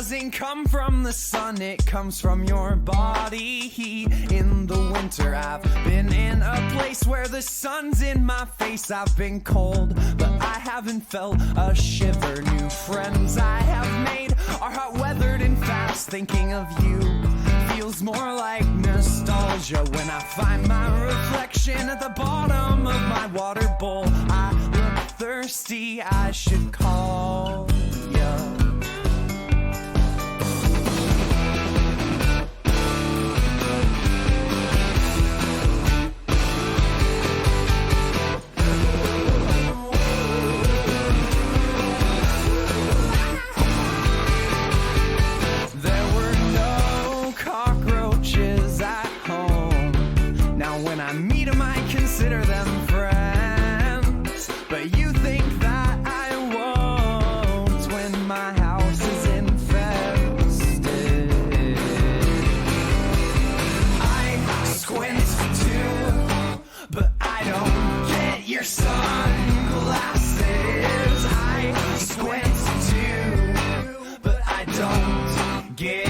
doesn't come from the sun, it comes from your body heat. In the winter I've been in a place where the sun's in my face. I've been cold, but I haven't felt a shiver. New friends I have made are hot-weathered and fast. Thinking of you feels more like nostalgia. When I find my reflection at the bottom of my water bowl, I look thirsty, I should call ya. Consider them friends, but you think that I won't when my house is infested. I squint too, but I don't get your sunglasses. I squint too, but I don't get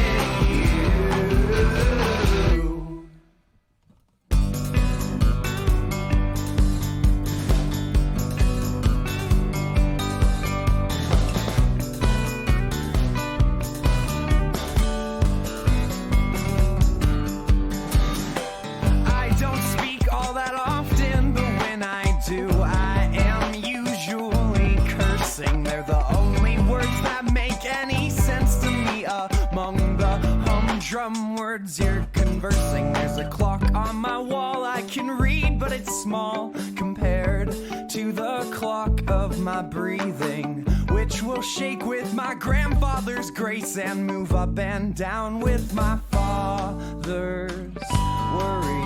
drum words you're conversing. There's a clock on my wall I can read, but it's small compared to the clock of my breathing, which will shake with my grandfather's grace and move up and down with my father's worries.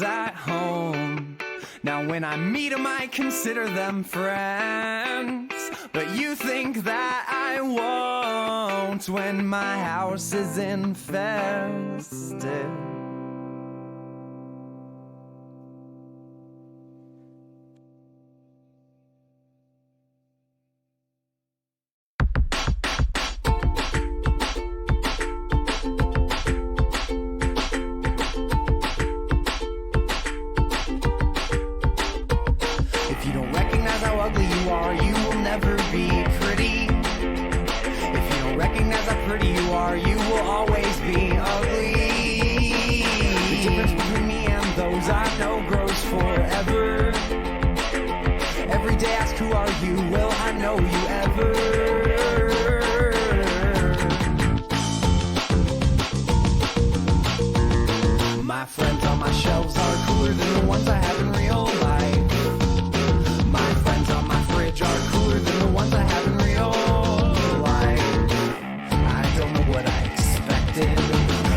At home. Now when I meet them I consider them friends, but you think that I won't when my house is infested. You will always be ugly. The difference between me and those I know grows forever. Every day ask, who are you? Will I know you ever? My friends on my shelves are cooler than the ones I have in real life. My friends on my fridge are cooler than the ones I have in real life. What I expected,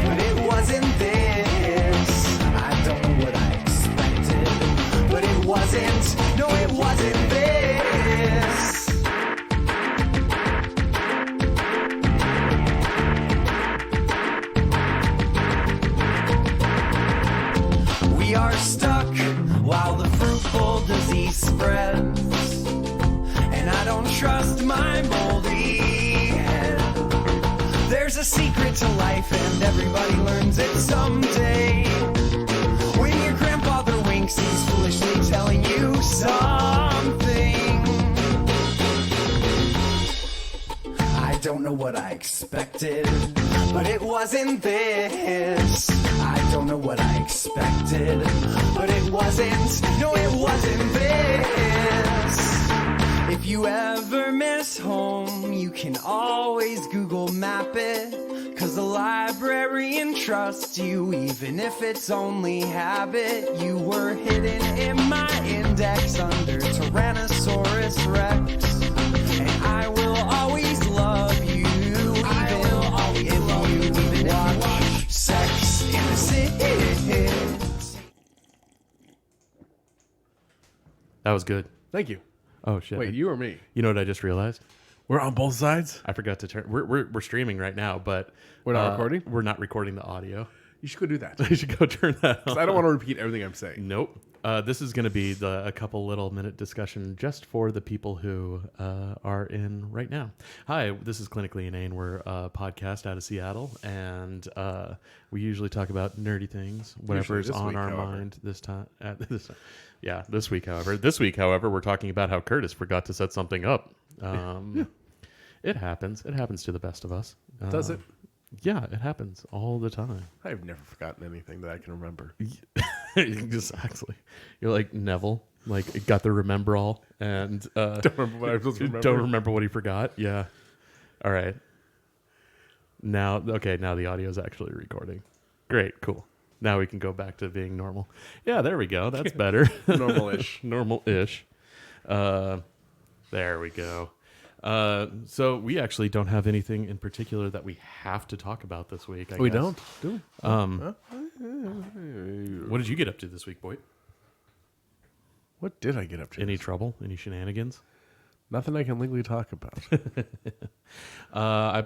but it wasn't this. I don't know what I expected, but it wasn't. No, it wasn't this. We are stuck while the fruitful disease spreads, and I don't trust my moldy head. There's a secret to life, and everybody learns it someday. When your grandfather winks, he's foolishly telling you something. I don't know what I expected, but it wasn't this. I don't know what I expected, but it wasn't. No, it wasn't this. If you ever miss home, you can always Google Map it, 'cause the librarian trusts you, even if it's only habit. You were hidden in my index under Tyrannosaurus Rex, and I will always love you, even if you watch Sex in the City. That was good. Thank you. Oh shit! Wait, you or me? You know what I just realized? We're on both sides. I forgot to turn. We're streaming right now, but We're not recording? We're not recording the audio. You should go do that. You should go turn that on. I don't want to repeat everything I'm saying. Nope. This is going to be a couple little minute discussion just for the people who are in right now. Hi, this is Clinically Inane. We're a podcast out of Seattle, and we usually talk about nerdy things, whatever's this on week, our however. mind this time. Yeah, this week, however. This week, however, we're talking about how Curtis forgot to set something up. It happens. It happens to the best of us. Does it? Yeah, it happens all the time. I've never forgotten anything that I can remember. Exactly. You're like Neville, like got the remember all, and Don't remember what I was supposed to remember. don't remember what he forgot. Yeah. All right. Now the audio is actually recording. Great, cool. Now we can go back to being normal. Yeah, there we go. That's better. Normal-ish. Normal-ish. There we go. So we actually don't have anything in particular that we have to talk about this week. We guess. don't? Do What did you get up to this week, Boet? What did I get up to? Any trouble? Any shenanigans? Nothing I can legally talk about. I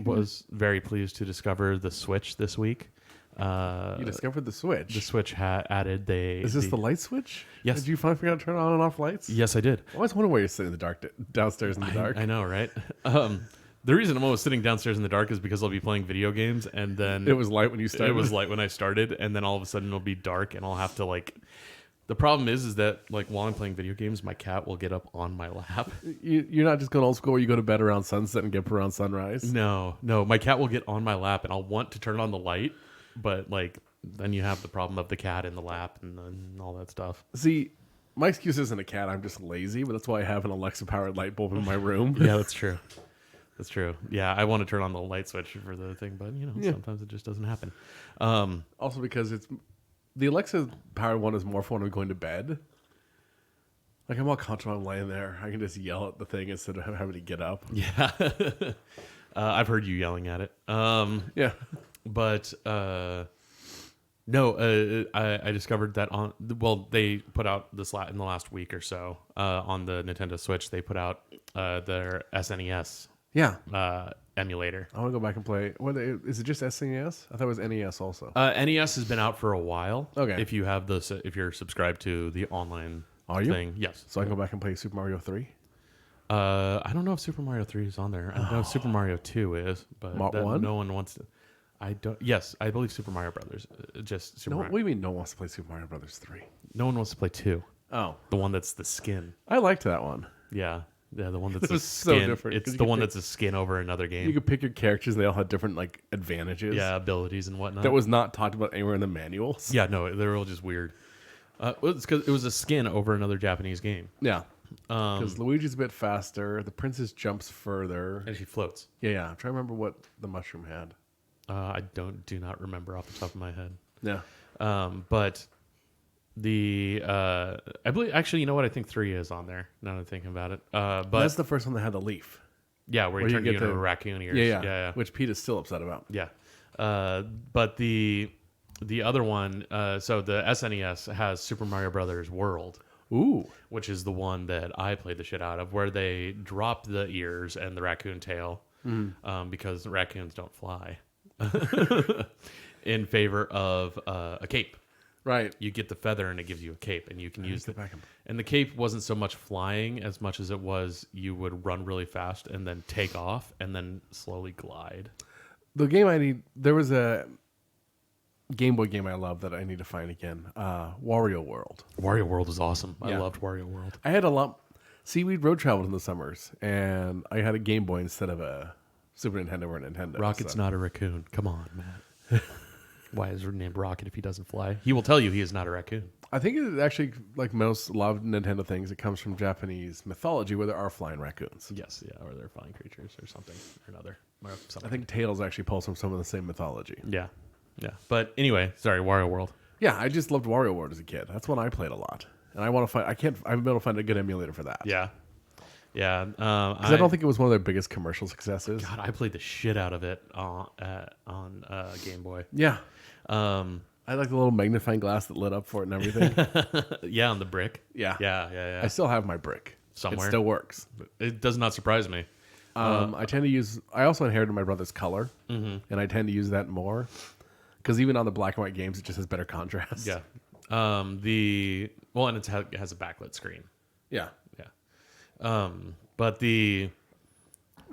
was very pleased to discover the Switch this week. You discovered the Switch. The Switch added Is this the light switch? Yes. Did you finally figure out to turn on and off lights? Yes, I did. I always wonder why you're sitting in the dark, downstairs in the dark. I know, right? The reason I'm always sitting downstairs in the dark is because I'll be playing video games, and then It was light when you started. It was light when I started, and then all of a sudden it'll be dark, and I'll have to like. The problem is that like while I'm playing video games, my cat will get up on my lap. You're not just going old school where you go to bed around sunset and get up around sunrise? No, my cat will get on my lap, and I'll want to turn on the light, but like then you have the problem of the cat in the lap and all that stuff. See, my excuse isn't a cat. I'm just lazy, but that's why I have an Alexa-powered light bulb in my room. Yeah, that's true. That's true. Yeah, I want to turn on the light switch for the thing, but sometimes it just doesn't happen. Also because the Alexa-powered one is more for when I'm going to bed. Like I'm all comfortable, I'm laying there. I can just yell at the thing instead of having to get up. Yeah. I've heard you yelling at it. Yeah. But no, I discovered that they put out this in the last week or so on the Nintendo Switch. They put out their SNES emulator. I want to go back and play. Is it just SNES? I thought it was NES also. NES has been out for a while. Okay. If you have if you're subscribed to the online thing, yes. So I can go back and play Super Mario 3? I don't know if Super Mario 3 is on there. I know Super Mario 2 is, but no one wants to. I don't. Yes, I believe Super Mario Brothers. Just Super Mario. What do you mean no one wants to play Super Mario Brothers 3? No one wants to play 2. Oh. The one that's the skin. I liked that one. Yeah, the one that's It a was so skin. different, It's 'cause you the could one pick- that's a skin over another game. You could pick your characters, and they all had different advantages. Yeah, abilities and whatnot. That was not talked about anywhere in the manuals. Yeah, no, they're all just weird. It's because it was a skin over another Japanese game. Yeah. Because Luigi's a bit faster. The princess jumps further. And she floats. Yeah. I'm trying to remember what the mushroom had. I do not remember off the top of my head. Yeah. But I believe actually, you know what? I think 3 is on there. Now that I'm thinking about it. But that's the first one that had the leaf. Yeah, where you turn into a raccoon ears. Yeah. Which Pete is still upset about. Yeah. But the other one, so the SNES has Super Mario Brothers World. Ooh. Which is the one that I played the shit out of, where they drop the ears and the raccoon tail because raccoons don't fly in favor of a cape. Right. You get the feather and it gives you a cape, and you can use get back and the cape wasn't so much flying as much as it was you would run really fast and then take off and then slowly glide. The game there was a Game Boy game I love that I need to find again. Wario World. Wario World is awesome. I Yeah. loved Wario World. I had a lot. See, we'd road traveled in the summers, and I had a Game Boy instead of a Super Nintendo or a Nintendo. Rocket's so. not a raccoon. Come on, man. Why is he named Rocket if he doesn't fly? He will tell you he is not a raccoon. I think it actually, like a lot of Nintendo things, it comes from Japanese mythology where there are flying raccoons. Yes, yeah, or they're flying creatures or something or another. Or something. I think Tails actually pulls from some of the same mythology. Yeah, yeah. But anyway, sorry, Wario World. Yeah, I just loved Wario World as a kid. That's one I played a lot, and I want to find. I haven't been able to find a good emulator for that. Yeah, yeah. Because I don't think it was one of their biggest commercial successes. God, I played the shit out of it on Game Boy. Yeah, Um, I like the little magnifying glass that lit up for it and everything. yeah, on the brick. Yeah. Yeah. I still have my brick Somewhere. It still works. It does not surprise me. I tend to use. I also inherited my brother's color, and I tend to use that more. Because even on the black and white games, it just has better contrast. Yeah. And it has a backlit screen. Yeah. Yeah.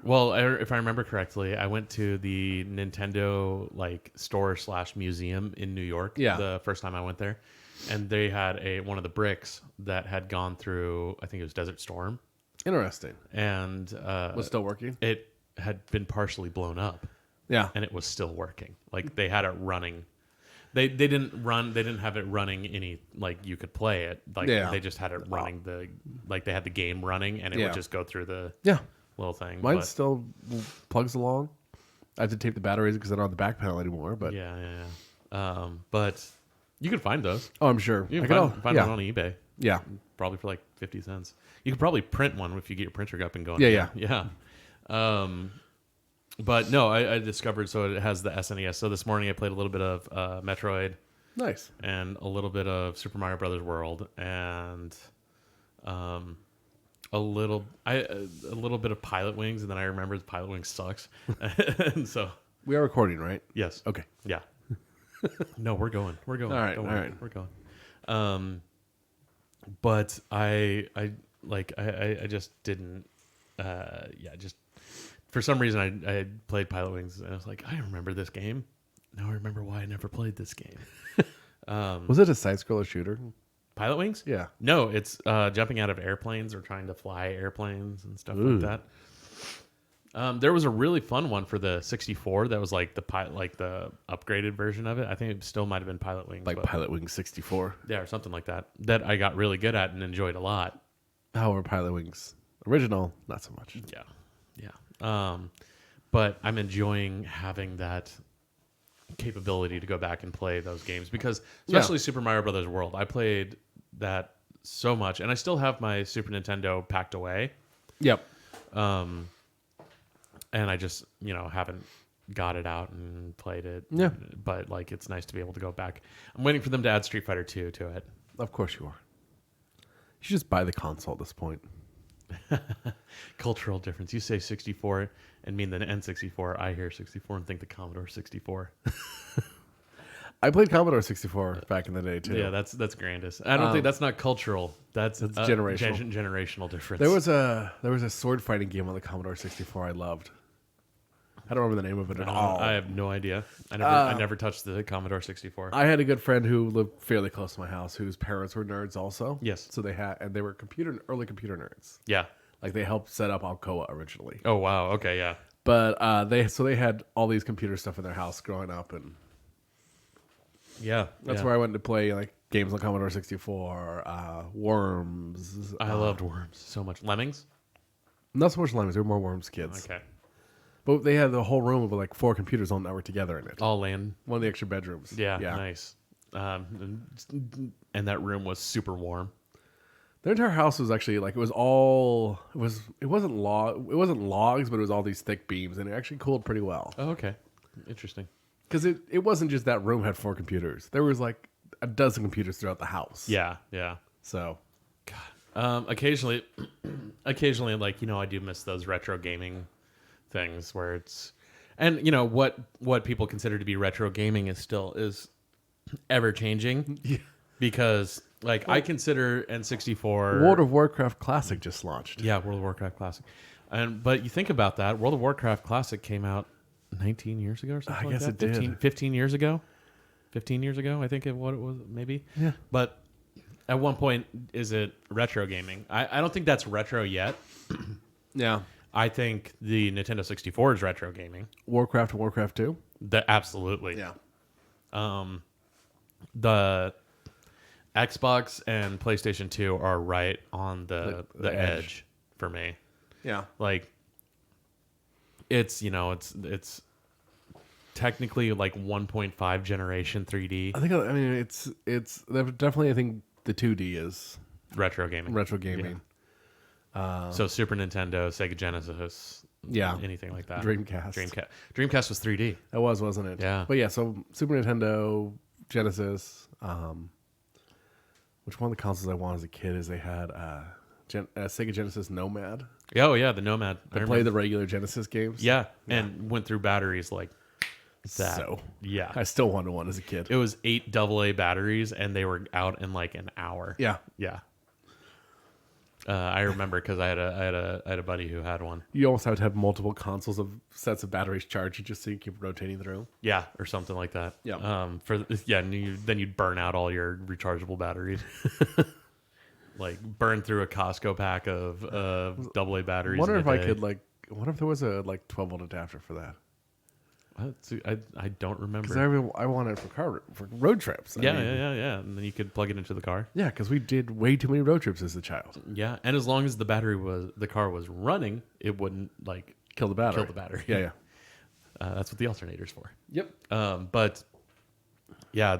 If I remember correctly, I went to the Nintendo store / museum in New York. Yeah. The first time I went there, and they had one of the bricks that had gone through. I think it was Desert Storm, Interesting. and Was still working. it had been partially blown up, Yeah. and it was still working. Like they had it running. They didn't have it running any you could play it. Yeah. They just had it running they had the game running, and it Yeah. would just go through the Yeah. little thing. Mine but- still plugs along. I have to tape the batteries because I don't have the back panel anymore. But yeah. But you could find those. oh, I'm sure. You I can can find yeah. one on eBay, Yeah. probably for 50 cents. You could probably print one if you get your printer up and going. Yeah, yeah. But no, I discovered, so it has the SNES. So this morning I played a little bit of Metroid Nice. and a little bit of Super Mario Brothers World and a little bit of Pilot Wings, and then I remembered Pilot Wings sucks. And so We are recording, right? yes, Okay. yeah. No, we're going. We're going. All right, Don't all worry. right. We're going. But I just didn't. Just for some reason I played Pilot Wings and I was like, I remember this game. Now I remember why I never played this game. Was it a side scroller shooter? Pilot Wings? Yeah. No, it's jumping out of airplanes or trying to fly airplanes and stuff Ooh. like that. There was a really fun one for the 64 that was like the upgraded version of it. I think it still might have been Pilot Wings. Like but- Pilot Wings 64. Yeah, or something like that. That I got really good at and enjoyed a lot. However, Pilot Wings original, not so much. Yeah. But I'm enjoying having that capability to go back and play those games because especially Super Mario Brothers World, I played that so much, and I still have my Super Nintendo packed away. Yep. And I just haven't got it out and played it. Yeah. But it's nice to be able to go back. I'm waiting for them to add Street Fighter 2 to it. Of course you are. You should just buy the console at this point. Cultural difference. You say 64 and mean the N64. I hear 64 and think the Commodore 64. I played Commodore 64 back in the day too. Yeah, that's grandest. I don't think that's not cultural. That's generational. Generational difference. There was a sword fighting game on the Commodore 64 I loved. I don't remember the name of it at all. I have no idea. I never touched the Commodore 64. I had a good friend who lived fairly close to my house, whose parents were nerds also. Yes. So they were early computer nerds. Yeah. Like they helped set up Alcoa originally. Oh wow. Okay. Yeah. But they had all these computer stuff in their house growing up, and Yeah. that's where I went to play like games on Commodore 64, Worms. I loved Worms so much. Lemmings. Not so much Lemmings. They were more Worms kids. Okay. But they had the whole room with like 4 computers all networked together in it. All land. One of the extra bedrooms. Yeah. Nice. And that room was super warm. Their entire house was actually like it wasn't logs, but it was all these thick beams, and it actually cooled pretty well. Oh, okay. Interesting. Because it wasn't just that room had 4 computers. There was like a dozen computers throughout the house. Yeah. Yeah. So Occasionally, I do miss those retro gaming things where it's, and what people consider to be retro gaming is ever changing. Yeah. Because like I consider N64 World of Warcraft Classic just launched. Yeah, World of Warcraft Classic. But you think about that, World of Warcraft Classic came out 19 years ago or something. I guess like it that? did. 15 years ago. 15 years ago, I think what it was, maybe. Yeah. But at one point, is it retro gaming? I don't think that's retro yet. Yeah. I think the Nintendo 64 is retro gaming. Warcraft and Warcraft 2? Absolutely. Yeah. The Xbox and PlayStation 2 are right on the edge for me. Yeah. Like, it's technically like 1.5 generation 3D I mean it's definitely, I think the 2D is retro gaming. retro gaming. So Super Nintendo, Sega Genesis, Yeah. anything like that. Dreamcast. Dreamcast was 3D. It was, wasn't it? Yeah. But yeah, so Super Nintendo, Genesis, which one of the consoles I wanted as a kid is they had Sega Genesis Nomad. Oh yeah, the Nomad. I played the regular Genesis games. Yeah, and went through batteries like that. So yeah, I still wanted one as a kid. it was 8 AA batteries, and they were out in like an hour. Yeah. Yeah. I remember because I had a buddy who had one. You almost have to have multiple consoles of sets of batteries charged just so you keep rotating through. Yeah, or something like that. Yeah. And then you'd burn out all your rechargeable batteries. Like burn through a Costco pack of AA batteries. Wonder in if a I day. could what if there was a 12-volt adapter for that? I don't remember. Because I want it for road trips. I mean, Yeah. And then you could plug it into the car. Yeah, because we did way too many road trips as a child. Yeah, and as long as the car was running, it wouldn't like Kill the battery. kill the battery. Yeah. That's what the alternator's for. Yep. But yeah,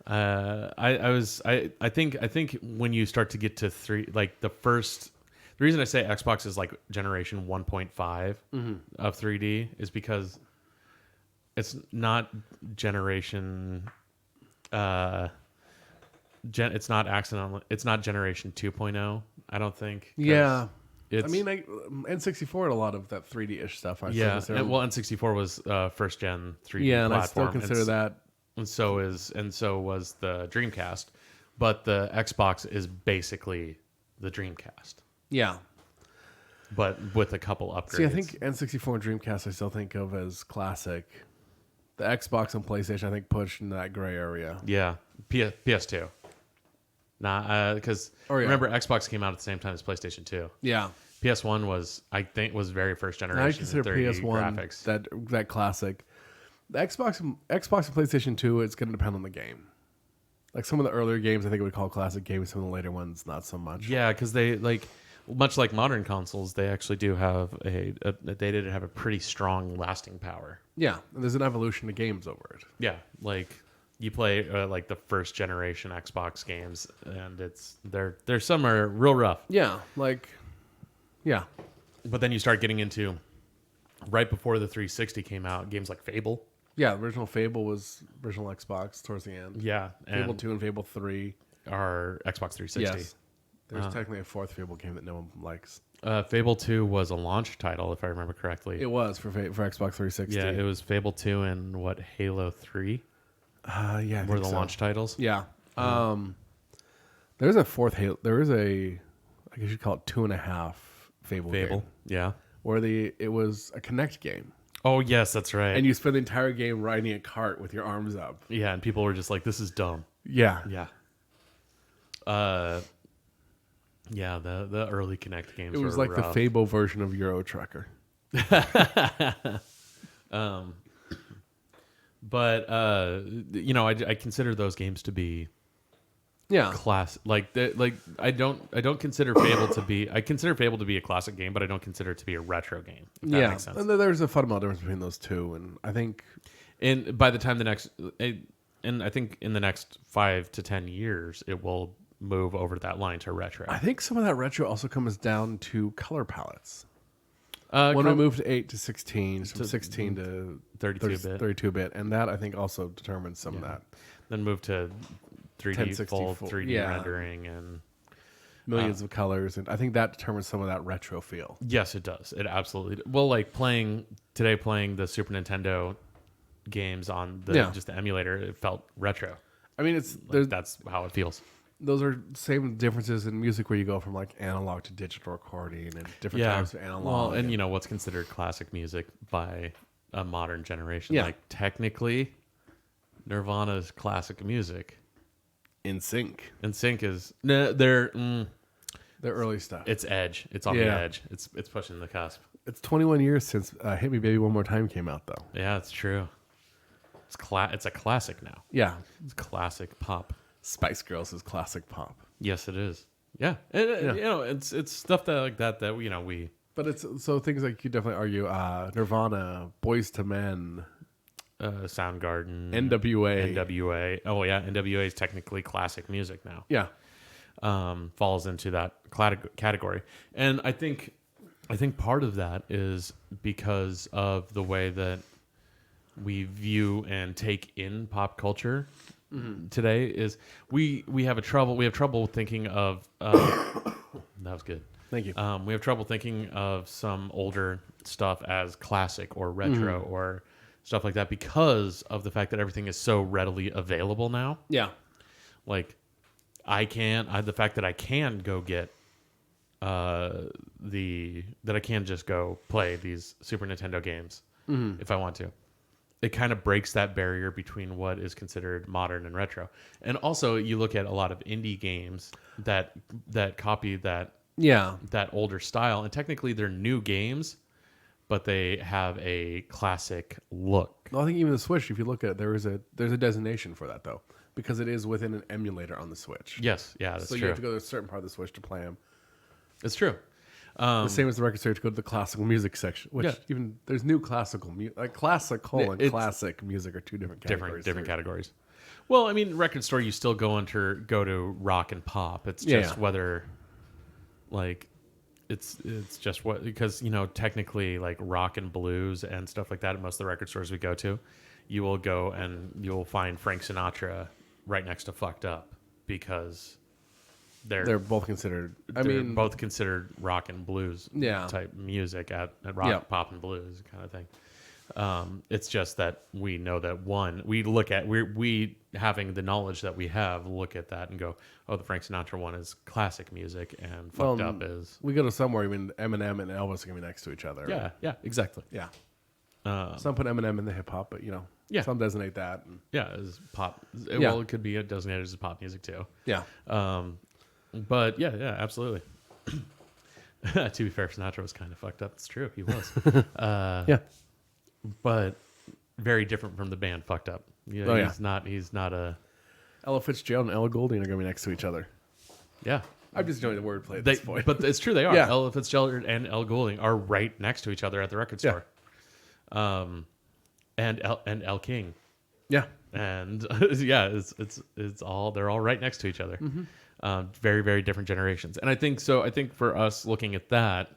I think when you start to get to 3, like the reason I say Xbox is like generation 1.5 of 3D is because it's not generation it's not generation 2.0, I don't think. 'Cause Yeah. it's, I mean, N64 had a a lot of that 3D-ish stuff. yeah, N64 was first gen 3D yeah, and platform. I still consider that. And so was the Dreamcast, but the Xbox is basically the Dreamcast, Yeah. but with a couple upgrades. See, I think N64 and Dreamcast I still think of as classic. The Xbox and PlayStation I think pushed in that gray area. yeah, PS2. Nah, because Oh, yeah. remember Xbox came out at the same time as PlayStation 2. Yeah. PS1 was very first generation. I consider 3D PS1 graphics. that classic. The Xbox and PlayStation 2, it's going to depend on the game. Like some of the earlier games, I think we call classic games. Some of the later ones, not so much. Yeah, because they much like modern consoles, they actually do have they did have a pretty strong lasting power. Yeah, and there's an evolution of games over it. Yeah, like you play like the first generation Xbox games, and there's some are real rough. Yeah, yeah. But then you start getting into right before the 360 came out, games like Fable. Yeah, the original Fable was original Xbox towards the end. Yeah, Fable and 2 and Fable 3. are Xbox 360. Yes. There's technically a fourth Fable game that no one likes. Fable 2 was a launch title, if I remember correctly. It was for Xbox 360. Yeah, it was Fable 2 and Halo 3 yeah, were the launch titles. Yeah. There's a fourth Halo. There is I guess you'd call it 2.5 Fable game, yeah. where it was a Kinect game, Oh yes, that's right. and you spend the entire game riding a cart with your arms up. yeah, and people were just like, "This is dumb." Yeah. Yeah. Yeah, the early Kinect games. It was were like the rough. Fable version of Euro Trucker. But I consider those games to be Yeah. class. I don't consider Fable to be. I consider Fable to be a classic game, but I don't consider it to be a retro game. If that makes sense. And there's a fundamental difference between those two, and I think And by the time I think in the next 5 to 10 years, it will move over that line to retro. I think some of that retro also comes down to color palettes. When we moved to 8 to 16, from 16 to 32-bit. 32-bit, and that I think also determines some of that. Then move to 3D 1060 full full- 3D yeah. rendering, and Millions of colors, and I think that determines some of that retro feel. yes, it does. It absolutely. Well, like playing the Super Nintendo games on Yeah. just the emulator, it felt retro. I mean, it's Like, that's how it feels. those are same differences in music where you go from like analog to digital recording and different types of analog. Well, and you know what's considered classic music by a modern generation. Yeah. Like technically, Nirvana's classic music. In Sync, And Sync is they're their early stuff. it's edge. It's on the edge. It's pushing the cusp. It's 21 years since "Hit Me, Baby, One More Time" came out, though. Yeah, it's true. It's a classic now. Yeah, It's classic pop. Spice Girls is classic pop, Yes, it is. Yeah, and Yeah. you know, it's stuff that like that you know we but it's so things like you definitely argue Nirvana, Boys to Men, Soundgarden, NWA. NWA. Oh yeah, NWA is technically classic music now. Yeah, Falls into that category, and I think part of that is because of the way that we view and take in pop culture today. Is we have trouble thinking of that was good. thank you. We have trouble thinking of some older stuff as classic or retro or stuff like that because of the fact that everything is so readily available now. Yeah, Like the fact that I can go get that I can just go play these Super Nintendo games if I want to. It kind of breaks that barrier between what is considered modern and retro. And also you look at a lot of indie games that copy that older style, and technically they're new games, but they have a classic look. well, I think even the Switch, if you look at it, there's a designation for that though, because it is within an emulator on the Switch. Yes, yeah, that's so true. you have to go to a certain part of the Switch to play them. It's true. The same as the record store to go to the classical music section, which Yeah. even there's new classical music, like classical and It's classic music are two different categories. different categories. Well, I mean, record store you still go to rock and pop. It's just whether, like, it's just what, because you know technically like rock and blues and stuff like that at most of the record stores we go to, you will go and you'll find Frank Sinatra right next to Fucked Up because They're both considered. I they're mean, both considered rock and blues type music at rock, pop, and blues kind of thing. It's just that we know that we having the knowledge that we have look at that and go, oh, the Frank Sinatra one is classic music and Fucked Up is. We go to somewhere. I mean, Eminem and Elvis are gonna be next to each other. Yeah, exactly. Yeah. Some put Eminem in the hip hop, but you know, some designate that. And, Yeah, is pop. Well, it could be designated as pop music too. yeah. But yeah, absolutely. To be fair, Sinatra was kind of fucked up. It's true, he was. Yeah. But very different from the band Fucked Up. Yeah, he's not a. Ella Fitzgerald and Ella Goulding are gonna be next to each other. Yeah. I'm just enjoying the wordplay at this point. But it's true, they are. Yeah. Ella Fitzgerald and Elle Goulding are right next to each other at the record store. And Elle King. Yeah. And yeah, it's all, they're all right next to each other. Very, very different generations. And I think for us looking at that,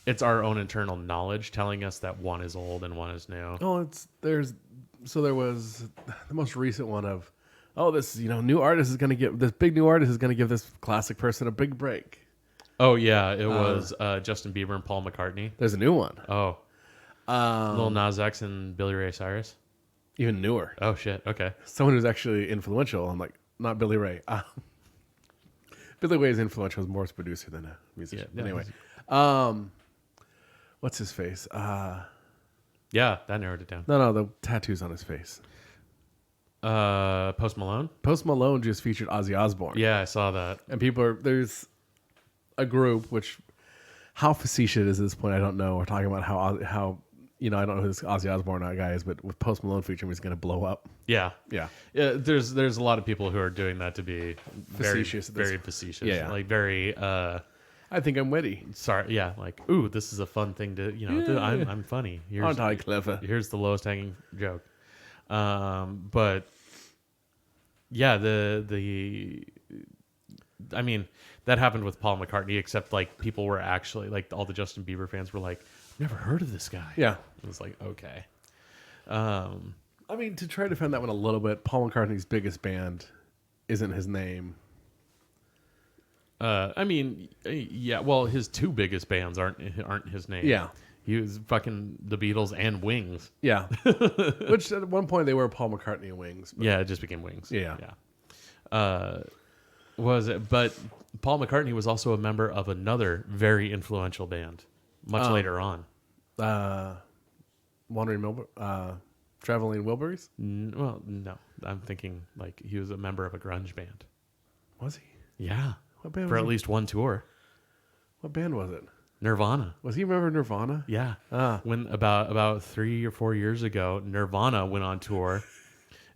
it's our own internal knowledge telling us that one is old and one is new. Oh, there was the most recent one of, this new artist is gonna give this big new artist is gonna give this classic person a big break. Oh yeah, it was Justin Bieber and Paul McCartney. There's a new one. Oh, Lil Nas X and Billy Ray Cyrus. Even newer. Oh shit. Okay. Someone who's actually influential. I'm like, not Billy Ray. Billy Ray is influential as more as a producer than a musician. Yeah, anyway, what's his face? Yeah, that narrowed it down. No, the tattoos on his face. Post Malone. Post Malone just featured Ozzy Osbourne. Yeah, I saw that. And there's a group which, how facetious is this point? I don't know. We're talking about how I don't know who this Ozzy Osbourne guy is, but with Post Malone featuring, he's going to blow up. Yeah. Yeah. There's a lot of people who are doing that to be Facetious. very facetious. Yeah. Like very. I think I'm witty. Sorry. Yeah. Like, ooh, this is a fun thing to I'm funny. Aren't I clever? Here's the lowest hanging joke. But yeah, I mean, that happened with Paul McCartney, except like people were actually like all the Justin Bieber fans were like, never heard of this guy. Yeah. It was like, okay. I mean, to try to defend that one a little bit, Paul McCartney's biggest band isn't his name. I mean, yeah. Well, his two biggest bands aren't his name. Yeah. He was fucking the Beatles and Wings. Yeah. Which at one point they were Paul McCartney and Wings. But Yeah, it just became Wings. Yeah. Was it? But Paul McCartney was also a member of another very influential band much later on. Traveling Wilburys? Well, no. I'm thinking like he was a member of a grunge band. Was he? Yeah. What band For was at he? least one tour. What band was it? Nirvana. Was he a member of Nirvana? Yeah. Ah. When about 3 or 4 years ago, Nirvana went on tour,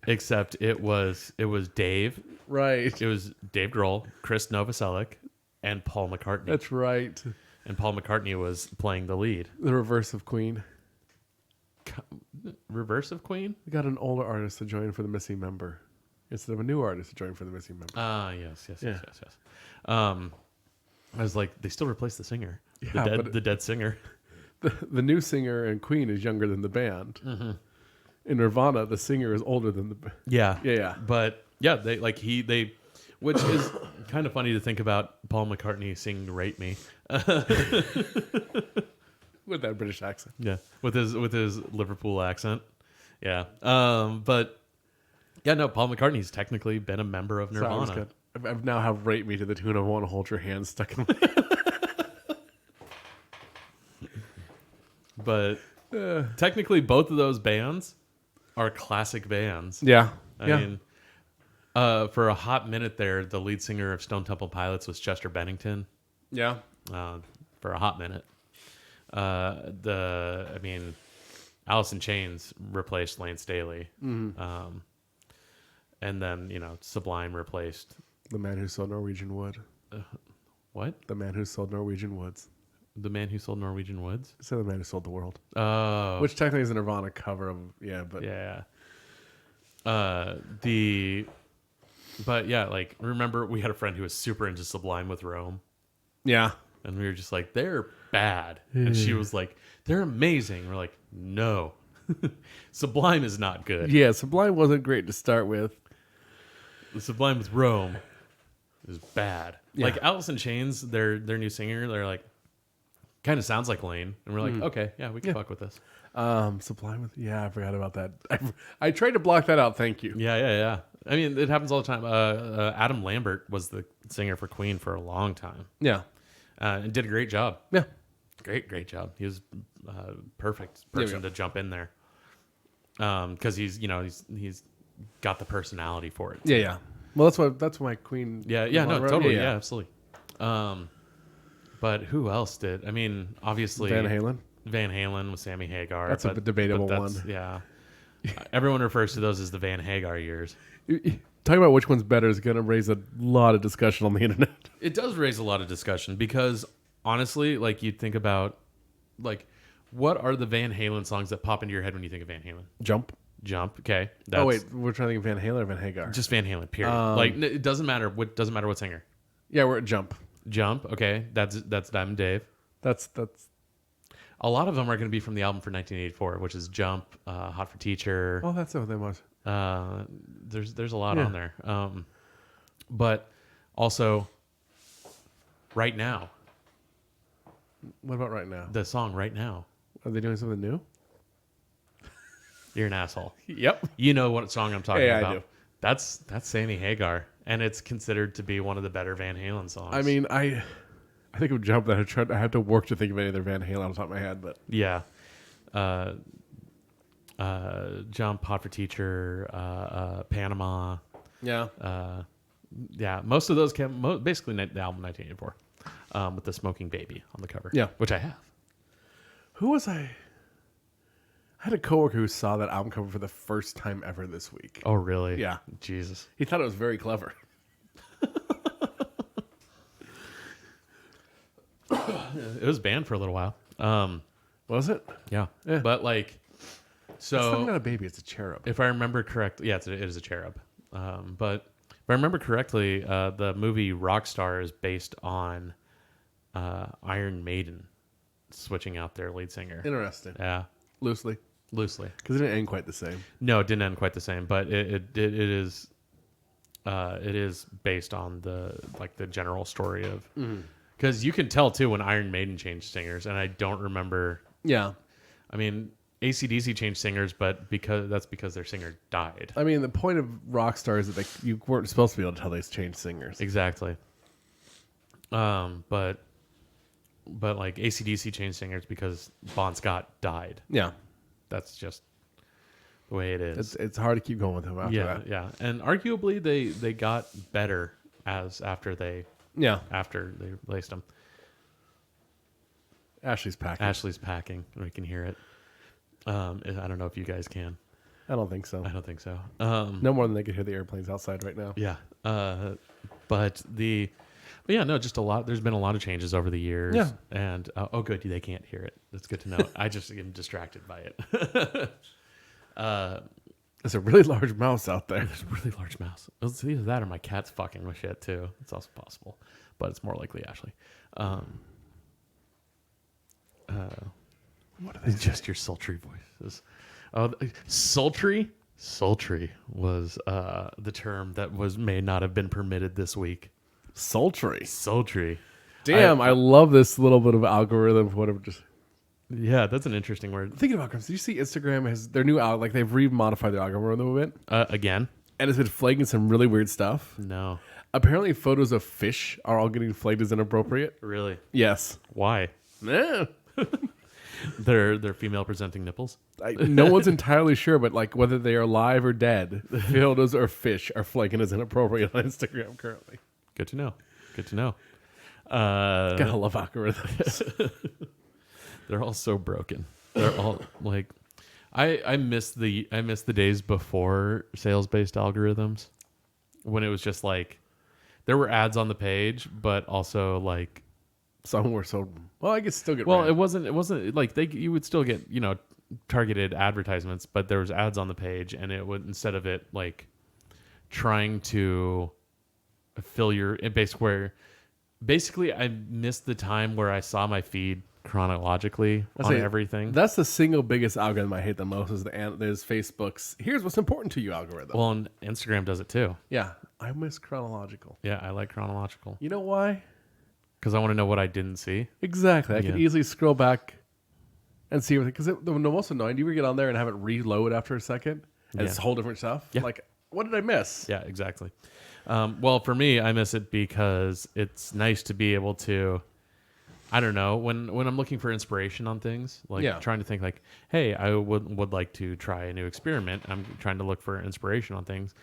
except it was Dave. Right. It was Dave Grohl, Chris Novoselic, and Paul McCartney. That's right. And Paul McCartney was playing the lead. The reverse of Queen. Reverse of Queen? We got an older artist to join for the missing member instead of a new artist to join for the missing member. Yes. Yeah. I was like, they still replaced the singer. Yeah, the dead singer. The new singer in Queen is younger than the band. Mm-hmm. In Nirvana, the singer is older than the band. Yeah. Yeah. But yeah, they which is kind of funny to think about Paul McCartney singing "Rape Me." With that British accent. Yeah, with his Liverpool accent. Yeah. But yeah, no, Paul McCartney's technically been a member of Nirvana. Sorry, I've now have Rape Me to the tune of I Want to Hold Your Hand stuck in my But technically, both of those bands are classic bands. Yeah. I mean, for a hot minute there, the lead singer of Stone Temple Pilots was Chester Bennington. Yeah. For a hot minute. Alice in Chains replaced Lane Staley. Mm-hmm. And then, Sublime replaced... The Man Who Sold Norwegian Wood. What? The Man Who Sold Norwegian Woods. The Man Who Sold Norwegian Woods? So The Man Who Sold the World. Oh. Which technically is a Nirvana cover of, but... Yeah. But yeah, like, remember we had a friend who was super into Sublime with Rome. Yeah. And we were just like, they're bad. And she was like, they're amazing. We're like, no. Sublime is not good. Yeah, Sublime wasn't great to start with. The Sublime with Rome is bad. Yeah. Like Alice in Chains, their new singer, they're like, kind of sounds like Lane. And we're like, okay, yeah, we can fuck with this. Sublime with... Yeah, I forgot about that. I tried to block that out. Thank you. Yeah. I mean, it happens all the time. Adam Lambert was the singer for Queen for a long time. Yeah. And did a great job. Yeah. Great job. He was perfect person to jump in there. Because he's got the personality for it. Yeah. Well, that's why Queen... Yeah, no, totally. Yeah, absolutely. But who else did? I mean, obviously... Van Halen with Sammy Hagar. That's a debatable one. Yeah. Everyone refers to those as the Van Hagar years. Talking about which one's better is going to raise a lot of discussion on the internet. It does raise a lot of discussion because, honestly, like, you'd think about, like, what are the Van Halen songs that pop into your head when you think of Van Halen? Jump. Okay. Oh, wait. We're trying to think of Van Halen or Van Hagar? Just Van Halen, period. It doesn't matter. Doesn't matter what singer. Yeah, we're at Jump. Jump. Okay. That's Diamond Dave. That's... A lot of them are going to be from the album for 1984, which is Jump, Hot for Teacher. Oh, that's what that was. There's a lot on there. But also, Right Now. What about Right Now? The song Right Now. Are they doing something new? You're an asshole. Yep. You know what song I'm talking Yeah, about. I do. That's Sammy Hagar, and it's considered to be one of the better Van Halen songs. I mean, I think of Jump that I had to work to think of any other Van Halen on the top of my head, but yeah. Jump, Hot for Teacher, Panama. yeah. Yeah, most of those came basically the album 1984 with the Smoking Baby on the cover. Yeah. Which I have. Who was I? I had a coworker who saw that album cover for the first time ever this week. Oh, really? Yeah. Jesus. He thought it was very clever. It was banned for a little while. Was it? Yeah. Yeah. But like, so It's not a baby, it's a cherub. if I remember correctly, yeah, it is a cherub. But if I remember correctly, the movie Rockstar is based on Iron Maiden switching out their lead singer. Interesting. Yeah, Loosely. loosely. Because it didn't end quite the same. No, it didn't end quite the same, but it is based on the general story of because you can tell too when Iron Maiden changed singers, and I don't remember Yeah. I mean, AC/DC changed singers, but because their singer died. I mean, the point of Rockstar is that you weren't supposed to be able to tell they changed singers. Exactly. But like AC/DC changed singers because Bon Scott died. Yeah. That's just the way it is. It's hard to keep going with him after that. Yeah. And arguably they got better after they laced him. Ashley's packing. We can hear it. I don't know if you guys can. I don't think so. I don't think so. No more than they could hear the airplanes outside right now. Yeah. But yeah, no, just a lot. There's been a lot of changes over the years. Yeah. And good, they can't hear it. That's good to know. I just am distracted by it. There's a really large mouse out there. There's a really large mouse. It's either that or my cat's fucking with shit too. It's also possible, but it's more likely Ashley. What are they? Just your sultry voices. Sultry. Sultry was the term that may not have been permitted this week. Sultry. Sultry. Damn, I love this little bit of algorithm. Whatever. Just yeah, that's an interesting word. thinking about algorithms. Did you see Instagram has their new like they've remodified their algorithm a bit again, and it's been flagging some really weird stuff. No, apparently photos of fish are all getting flagged as inappropriate. Really? Yes. Why? Yeah. They're female presenting nipples. No one's entirely sure, but like whether they are alive or dead, photos or fish are flagging as inappropriate on Instagram currently. Good to know. Good to know. Gotta love algorithms. They're all so broken. They're all like, I miss the days before sales based algorithms, when it was just like there were ads on the page, but also like some were so well. I guess still get well. Ran. It wasn't like you would still get targeted advertisements, but there was ads on the page, and it would instead of it like trying to fill your basically I missed the time where I saw my feed chronologically on everything. That's the single biggest algorithm I hate the most is there's Facebook's here's what's important to you algorithm. Well, and Instagram does it too. Yeah, I miss chronological. Yeah, I like chronological. You know why? Because I want to know what I didn't see. Exactly. I can easily scroll back and see everything. Because the most annoying, do you ever get on there and have it reload after a second? And it's whole different stuff? Yeah. Like, what did I miss? Yeah, exactly. Well, for me, I miss it because it's nice to be able to, I don't know, when I'm looking for inspiration on things, like trying to think like, hey, I would like to try a new experiment. I'm trying to look for inspiration on things.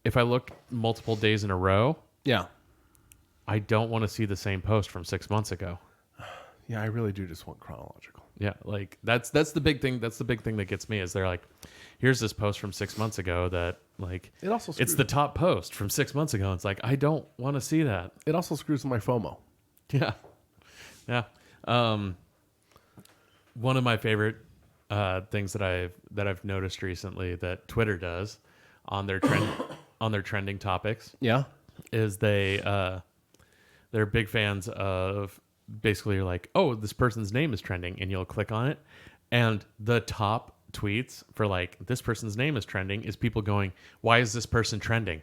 If I look multiple days in a row, I don't want to see the same post from 6 months ago. Yeah, I really do just want chronological. Yeah, like that's the big thing. That's the big thing that gets me is they're like, here's this post from 6 months ago that like it's the top post from 6 months ago. It's like I don't want to see that. It also screws with my FOMO. Yeah, yeah. One of my favorite things that I've noticed recently that Twitter does on their trending topics. Yeah, is they're big fans of. Basically, you're like, oh, this person's name is trending, and you'll click on it, and the top tweets for like this person's name is trending is people going, why is this person trending?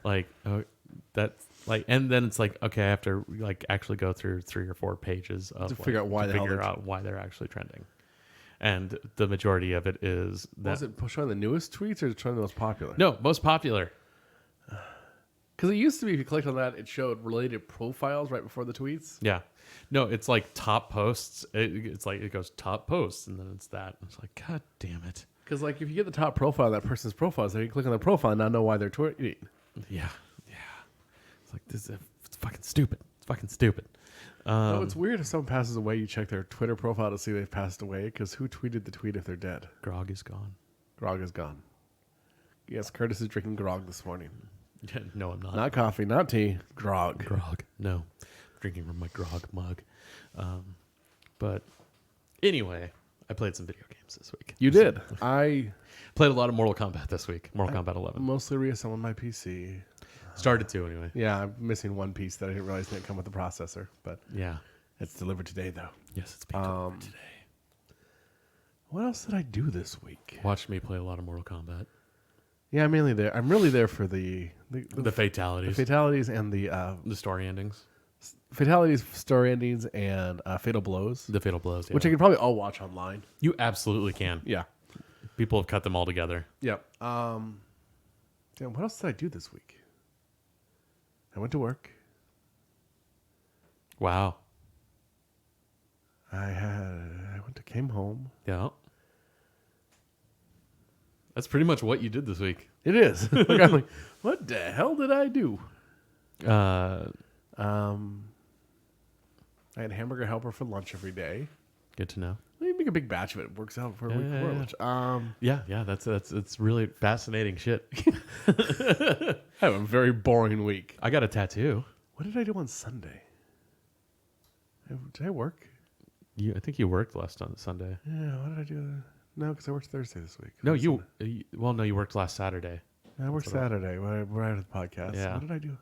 Like, that's like, and then it's like, okay, I have to like actually go through 3 or 4 pages of to figure out why why they're actually trending, and the majority of it is that. Was it showing the newest tweets or showing the most popular? No, most popular. Because it used to be if you clicked on that, it showed related profiles right before the tweets. Yeah. No, it's like top posts. It's like it goes top posts, and then it's that. It's like, God damn it. Because like if you get the top profile of that person's profile, so you click on their profile and not know why they're tweeting. Yeah. Yeah. It's like it's fucking stupid. It's fucking stupid. No, it's weird if someone passes away, you check their Twitter profile to see they've passed away. Because who tweeted the tweet if they're dead? Grog is gone. Grog is gone. Yes, Curtis is drinking grog this morning. No, I'm not. Not coffee, not tea. Grog. Grog. No. I'm drinking from my grog mug. But anyway, I played some video games this week. You did. I played a lot of Mortal Kombat this week. Mortal Kombat 11. Mostly reassembled my PC. Started to anyway. Yeah, I'm missing one piece that I didn't realize didn't come with the processor. But yeah, it's delivered today, though. Yes, it's being delivered today. What else did I do this week? Watched me play a lot of Mortal Kombat. Yeah, I'm mainly there. I'm really there for the fatalities. The fatalities and the story endings. Fatalities, story endings, and Fatal Blows, The Fatal Blows, yeah. which I could probably all watch online. You absolutely can. Yeah. People have cut them all together. Yep. Damn, what else did I do this week? I went to work. Wow. Came home. Yeah. That's pretty much what you did this week. It is. Like, I'm like, what the hell did I do? I had hamburger helper for lunch every day. Good to know. You make a big batch of it. It works out for a week for lunch. Yeah, that's really fascinating shit. I have a very boring week. I got a tattoo. What did I do on Sunday? Did I work? I think you worked last on Sunday. Yeah, what did I do? No, because I worked Thursday this week. No, you worked last Saturday. I worked Saturday right at the podcast. Yeah. What did I do?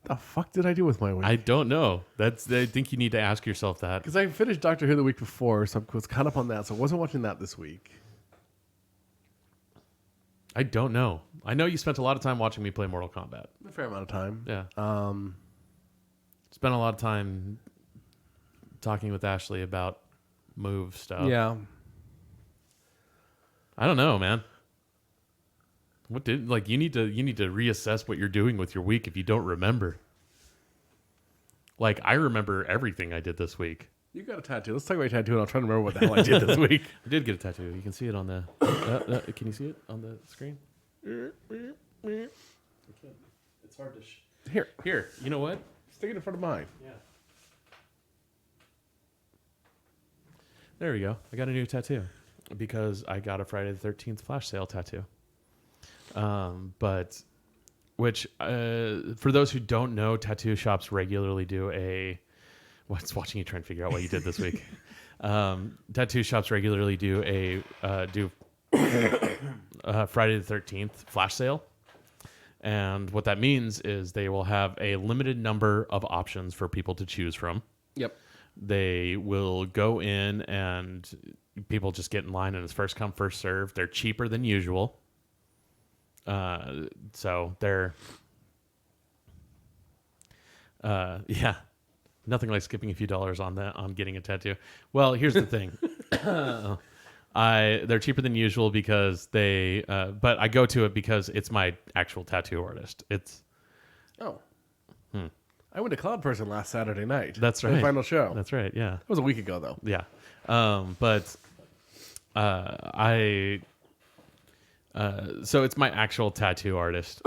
The fuck did I do with my week? I don't know. I think you need to ask yourself that. Because I finished Doctor Who the week before, so I was caught up on that. So I wasn't watching that this week. I don't know. I know you spent a lot of time watching me play Mortal Kombat. A fair amount of time. Yeah. Spent a lot of time talking with Ashley about move stuff. Yeah. I don't know, man. You need to reassess what you're doing with your week if you don't remember. Like, I remember everything I did this week. You got a tattoo. Let's talk about your tattoo, and I'll try to remember what the hell I did this week. I did get a tattoo. You can see it on the. Can you see it on the screen? It's hard to. Here. You know what? Stick it in front of mine. Yeah. There we go. I got a new tattoo because I got a Friday the 13th flash sale tattoo. Which for those who don't know, tattoo shops regularly do a. What's watching you try and figure out what you did this week? Tattoo shops regularly do a Friday the 13th flash sale. And what that means is they will have a limited number of options for people to choose from. Yep. They will go in and people just get in line and it's first come, first serve. They're cheaper than usual. So they're, nothing like skipping a few dollars on getting a tattoo. Well, here's the thing. They're cheaper than usual because but I go to it because it's my actual tattoo artist. I went to Cloud Person last Saturday night. That's right. The final show. That's right. Yeah. That was a week ago, though. Yeah. So it's my actual tattoo artist.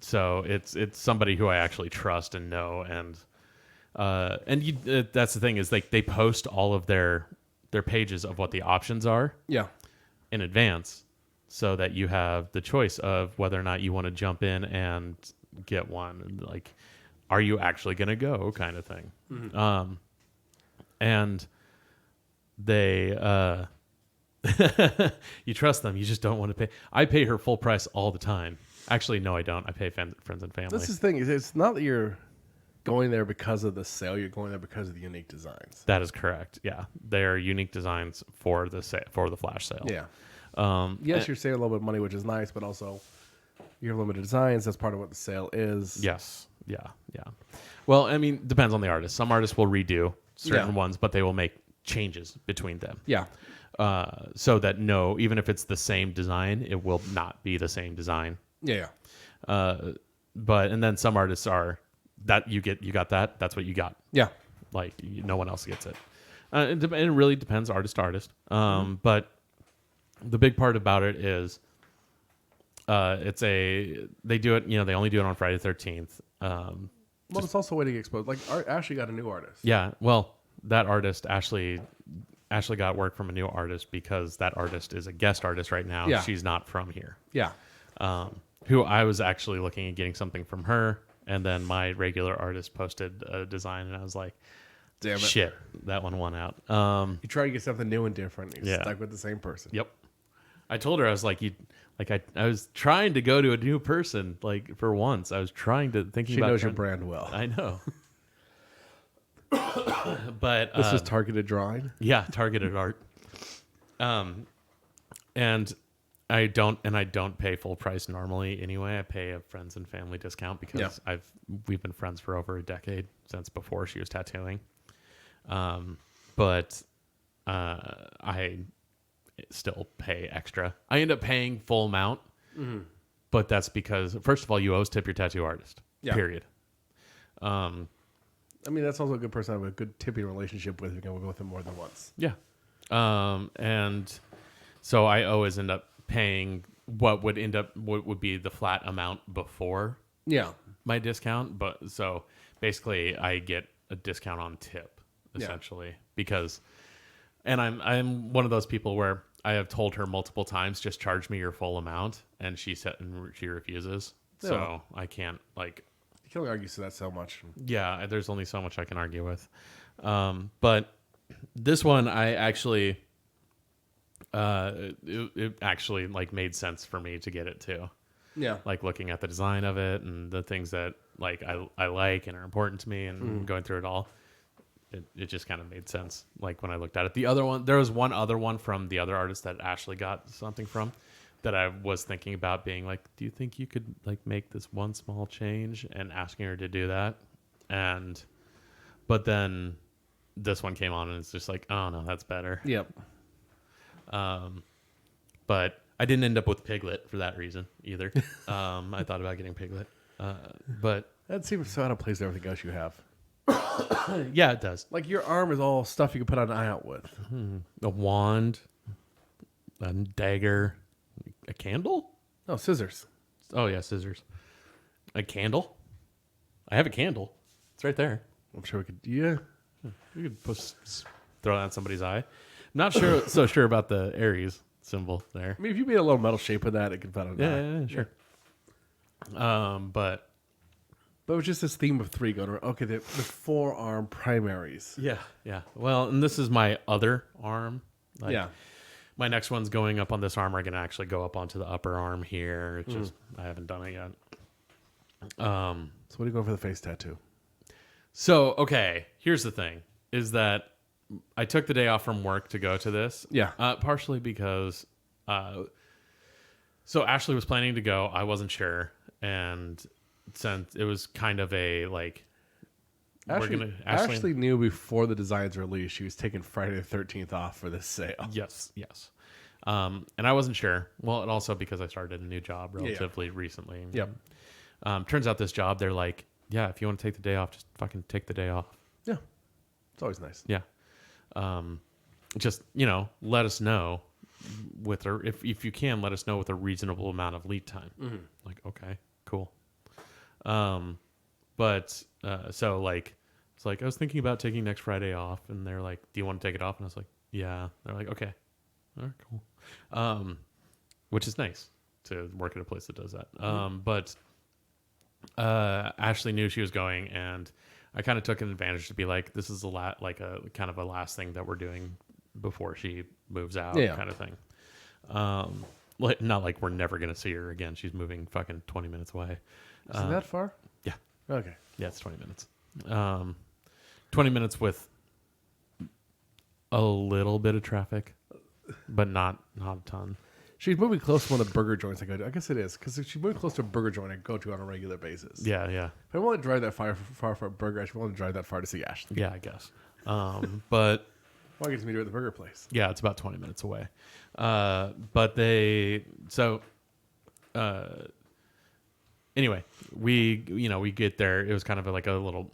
So it's somebody who I actually trust and know, and that's the thing is like they post all of their pages of what the options are Yeah. in advance, so that you have the choice of whether or not you want to jump in and get one. Like, are you actually going to go, kind of thing. Mm-hmm. And they. You trust them. You just don't want to pay. I pay her full price all the time. Actually, no, I don't. I pay friends and family. This is the thing. It's not that you're going there because of the sale. You're going there because of the unique designs. That is correct. Yeah, they're unique designs for the flash sale. Yeah. Yes, you're saving a little bit of money, which is nice, but also you have limited designs. That's part of what the sale is. Yes. Yeah. Well, I mean, depends on the artist. Some artists will redo certain ones, but they will make changes between them. Yeah. So that even if it's the same design, it will not be the same design. Yeah. And then some artists are that you got that. That's what you got. Yeah. Like no one else gets it. It really depends artist to artist. But the big part about it is, they do it. They only do it on Friday the 13th. Well, it's also a way to get exposed. Like Ashley got a new artist. Yeah. Well, that artist Ashley got work from a new artist because that artist is a guest artist right now. Yeah. She's not from here. Yeah. Who I was actually looking at getting something from her, and then my regular artist posted a design, and I was like, damn it. Shit, that one won out. You try to get something new and different. You're stuck with the same person. Yep. I told her, I was like, I was trying to go to a new person, like for once. I was thinking about. She knows your brand well. I know. But this is targeted drawing. Yeah, targeted art. And I don't pay full price normally anyway. I pay a friends and family discount because we've been friends for over a decade, since before she was tattooing. But I still pay extra. I end up paying full amount, but that's because, first of all, you always tip your tattoo artist. Yeah. Period. I mean, that's also a good person to have a good tipping relationship with. You're going to go with them more than once. Yeah. And so I always end up paying what would be the flat amount before my discount. But so basically I get a discount on tip essentially because, and I'm one of those people where I have told her multiple times, just charge me your full amount. And she refuses. So I can't you can only argue to that so much. Yeah. There's only so much I can argue with. But this one I actually, it actually made sense for me to get it too. Yeah. Looking at the design of it and the things that I like and are important to me and going through it all, it just kind of made sense. When I looked at it, there was one other one from the other artist that Ashley got something from that I was thinking about being do you think you could make this one small change, and asking her to do that. But then this one came on and it's just oh no, that's better. Yep. But I didn't end up with Piglet for that reason either. I thought about getting Piglet. But that seems so out of place with everything else you have. Yeah, it does. Your arm is all stuff you can put an eye out with. A wand, a dagger, a candle? Oh, scissors. Oh, yeah, scissors. A candle? I have a candle. It's right there. I'm sure we could, yeah. You could throw that on somebody's eye. I'm not so sure about the Aries symbol there. I mean, if you made a little metal shape with that, it could fit on an eye. Yeah, sure. But it was just this theme of three going around. Okay, the forearm primaries. yeah. Well, and this is my other arm. My next one's going up on this arm. Are going to actually go up onto the upper arm here. It's just I haven't done it yet. So what do you go for the face tattoo? So, okay, here's the thing, is that I took the day off from work to go to this. Yeah. Partially because, so Ashley was planning to go. I wasn't sure. And since it was kind of a, Ashley knew before the designs were released she was taking Friday the 13th off for this sale. Yes. And I wasn't sure. Well, and also because I started a new job relatively recently. Yep. Turns out this job, they're like, yeah, if you want to take the day off, just fucking take the day off. Yeah. It's always nice. Yeah. Just, let us know if you can, let us know with a reasonable amount of lead time. Okay, cool. But so it's I was thinking about taking next Friday off, and they're like, do you want to take it off? And I was like, yeah. They're like, okay. All right, cool. Which is nice to work at a place that does that. But Ashley knew she was going, and I kind of took an advantage to be like, this is a kind of a last thing that we're doing before she moves out, kind of thing. Not like we're never gonna see her again. She's moving fucking 20 minutes away. Is it that far? Yeah. Okay. Yeah, it's 20 minutes. 20 minutes with a little bit of traffic, but not a ton. She's moving close to one of the burger joints I go to. I guess it is, because she's moving close to a burger joint I go to on a regular basis. Yeah. If I want to drive that far for a burger, I should want to drive that far to see Ashley. Yeah, I guess. But Why get to meet her at the burger place? yeah, it's about 20 minutes away. Anyway, we get there. It was kind of a little,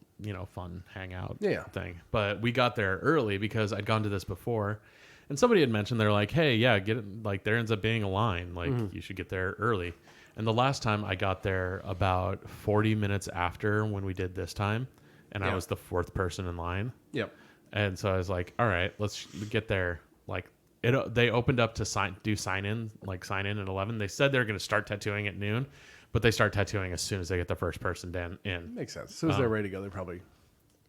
fun hangout thing. But we got there early because I'd gone to this before. And somebody had mentioned, they're like, hey, yeah, get it. There ends up being a line. You should get there early. And the last time I got there about 40 minutes after when we did this time. And I was the fourth person in line. Yep. And so I was like, all right, let's get there. They opened up to sign in at 11. They said they were going to start tattooing at noon, but they start tattooing as soon as they get the first person in. Makes sense. As soon as they're ready to go,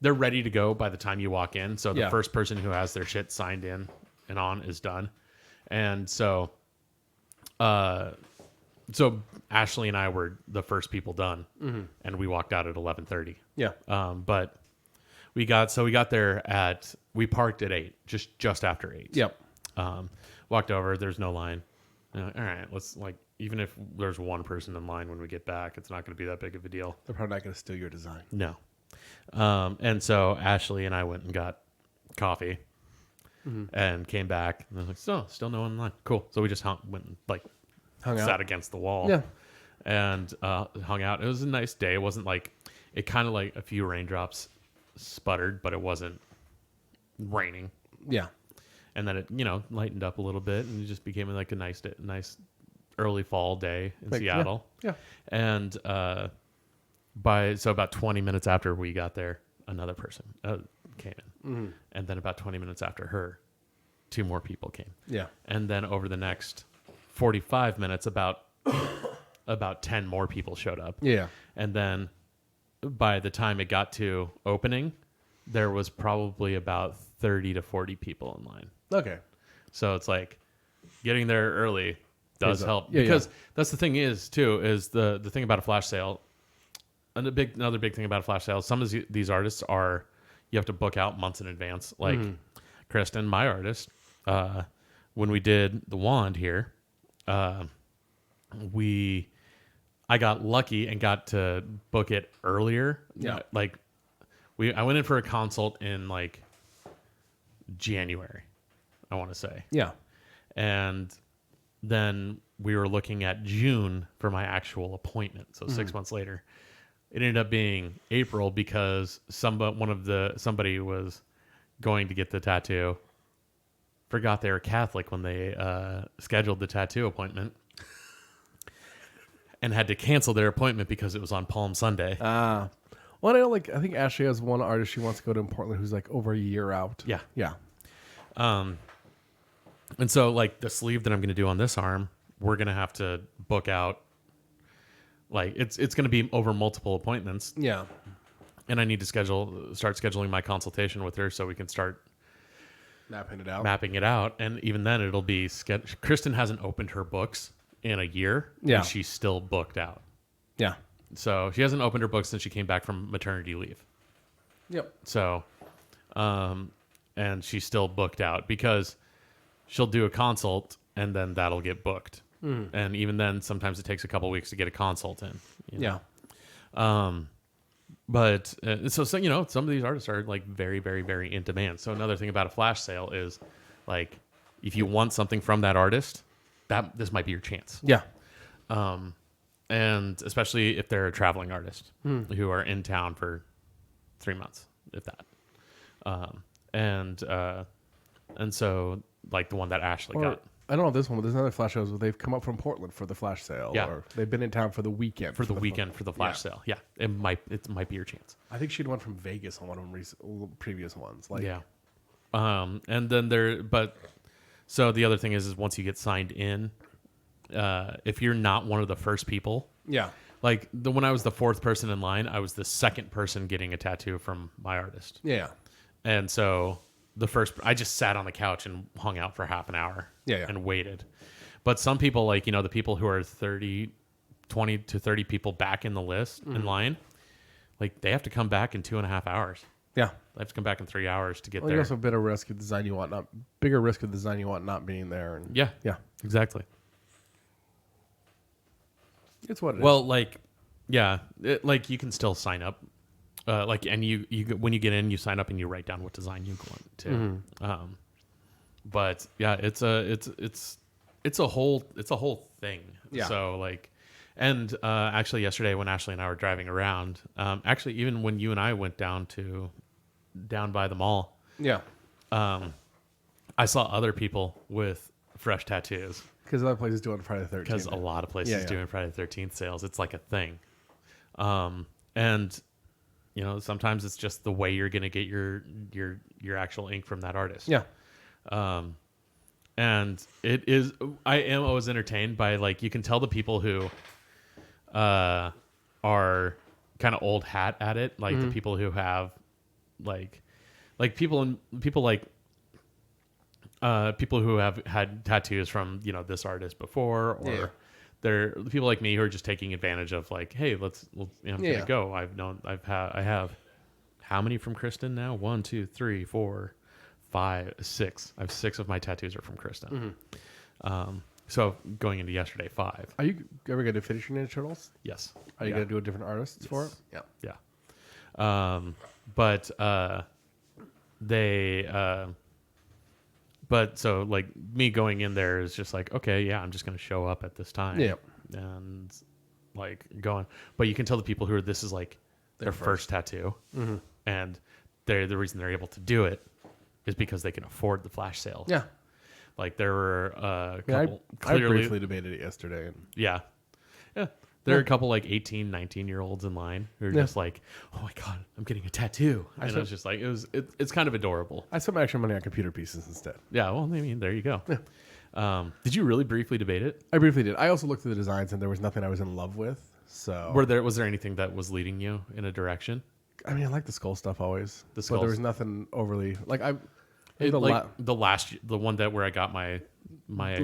they're ready to go by the time you walk in. So the first person who has their shit signed in and on is done. And so Ashley and I were the first people done, and we walked out at 11:30. Yeah. But we got there we parked at 8, just after 8. Yep. Walked over. There's no line. All right, let's like, even if there's one person in line when we get back, it's not going to be that big of a deal. They're probably not going to steal your design. No. And so Ashley and I went and got coffee and came back. And I was like, still no one in line. Cool. So we just went and like Hung sat out. against the wall. Yeah. And hung out. It was a nice day. It wasn't like, it kind of like a few raindrops sputtered, but it wasn't raining. Yeah. And then it, lightened up a little bit, and it just became like a nice early fall day in Seattle. Yeah. And about 20 minutes after we got there, another person came in. And then about 20 minutes after her, 2 more people came. Yeah. And then over the next 45 minutes, about 10 more people showed up. Yeah. And then by the time it got to opening, there was probably about 30 to 40 people in line. Okay. So it's like getting there early does help. Yeah, because that's the thing is the thing about a flash sale. And another big thing about a flash sale, some of these artists you have to book out months in advance. Like Kristen, my artist, when we did the wand here, I got lucky and got to book it earlier. Yeah. I went in for a consult in like January, I want to say. Yeah. And then we were looking at June for my actual appointment. So 6 months later, it ended up being April because somebody was going to get the tattoo, forgot they were Catholic when they scheduled the tattoo appointment, and had to cancel their appointment because it was on Palm Sunday. Well, I think Ashley has one artist she wants to go to in Portland who's like over a year out. Yeah. Yeah. And so like the sleeve that I'm going to do on this arm, we're going to have to book out. Like it's going to be over multiple appointments. Yeah. And I need to start scheduling my consultation with her so we can start mapping it out. And even then it'll be Kristen hasn't opened her books in a year. Yeah. And she's still booked out. Yeah. So she hasn't opened her books since she came back from maternity leave. Yep. So, and she's still booked out because she'll do a consult and then that'll get booked. And even then, sometimes it takes a couple weeks to get a consult in. Yeah. But so some of these artists are like very, very, very in demand. So another thing about a flash sale is like, if you want something from that artist, this might be your chance. Yeah. And especially if they're a traveling artist who are in town for 3 months, if that. And so like the one that Ashley got. I don't know this one, but there's another flash sales where they've come up from Portland for the flash sale. Yeah. Or they've been in town for the weekend. For the flash sale. Yeah. It might be your chance. I think she'd won from Vegas on one of them previous ones. Like, yeah. And then so the other thing is once you get signed in, if you're not one of the first people. Yeah. Like when I was the 4th person in line, I was the 2nd person getting a tattoo from my artist. Yeah. And so I just sat on the couch and hung out for half an hour and waited. But some people, like, the people who are 20 to 30 people back in the list in line, like they have to come back in 2.5 hours. Yeah. They have to come back in 3 hours to get Well, there. you also have a bit of risk of design you want bigger risk of design you want not being there. And Yeah. Yeah. Exactly. It's what it is. Well, like, yeah, like you can still sign up. And you when you get in, you sign up and you write down what design you want to. But yeah, it's a whole thing. Yeah. So like, and actually yesterday when Ashley and I were driving around, actually even when you and I went down by the mall, yeah. I saw other people with fresh tattoos Because other places do it on Friday the 13th. because a lot of places doing Friday the 13th sales. It's like a thing. And sometimes it's just the way you're going to get your actual ink from that artist. Yeah. And I am always entertained by, like, you can tell the people who are kind of old hat at it, like the people who have like people who have had tattoos from, this artist before, or they're people like me who are just taking advantage of, like, hey, let's I'm gonna go. I have how many from Kristen now? 1, 2, 3, 4, 5, 6. I have 6 of my tattoos are from Kristen. So going into yesterday, 5. Are you ever going to finish your Ninja Turtles? Yes. Are you going to do a different artists for it? Yeah. Yeah. But they but so like me going in there is just like, okay, yeah, I'm just going to show up at this time. Yeah. And like going, but you can tell the people who are, this is like their first tattoo. Mm-hmm. And the reason they're able to do it is because they can afford the flash sale. Yeah. Like there were a Yeah, couple I briefly debated it yesterday. And yeah. There are a couple like 18, 19-year-olds in line who are just like, oh my God, I'm getting a tattoo. And I was just like, it's kind of adorable. I spent my extra money on computer pieces instead. Yeah, well, I mean, there you go. Yeah. Did you really briefly debate it? I briefly did. I also looked at the designs and there was nothing I was in love with. So Was there anything that was leading you in a direction? I mean, I like the skull stuff always. The but skulls. there was nothing overly like The one that where I got my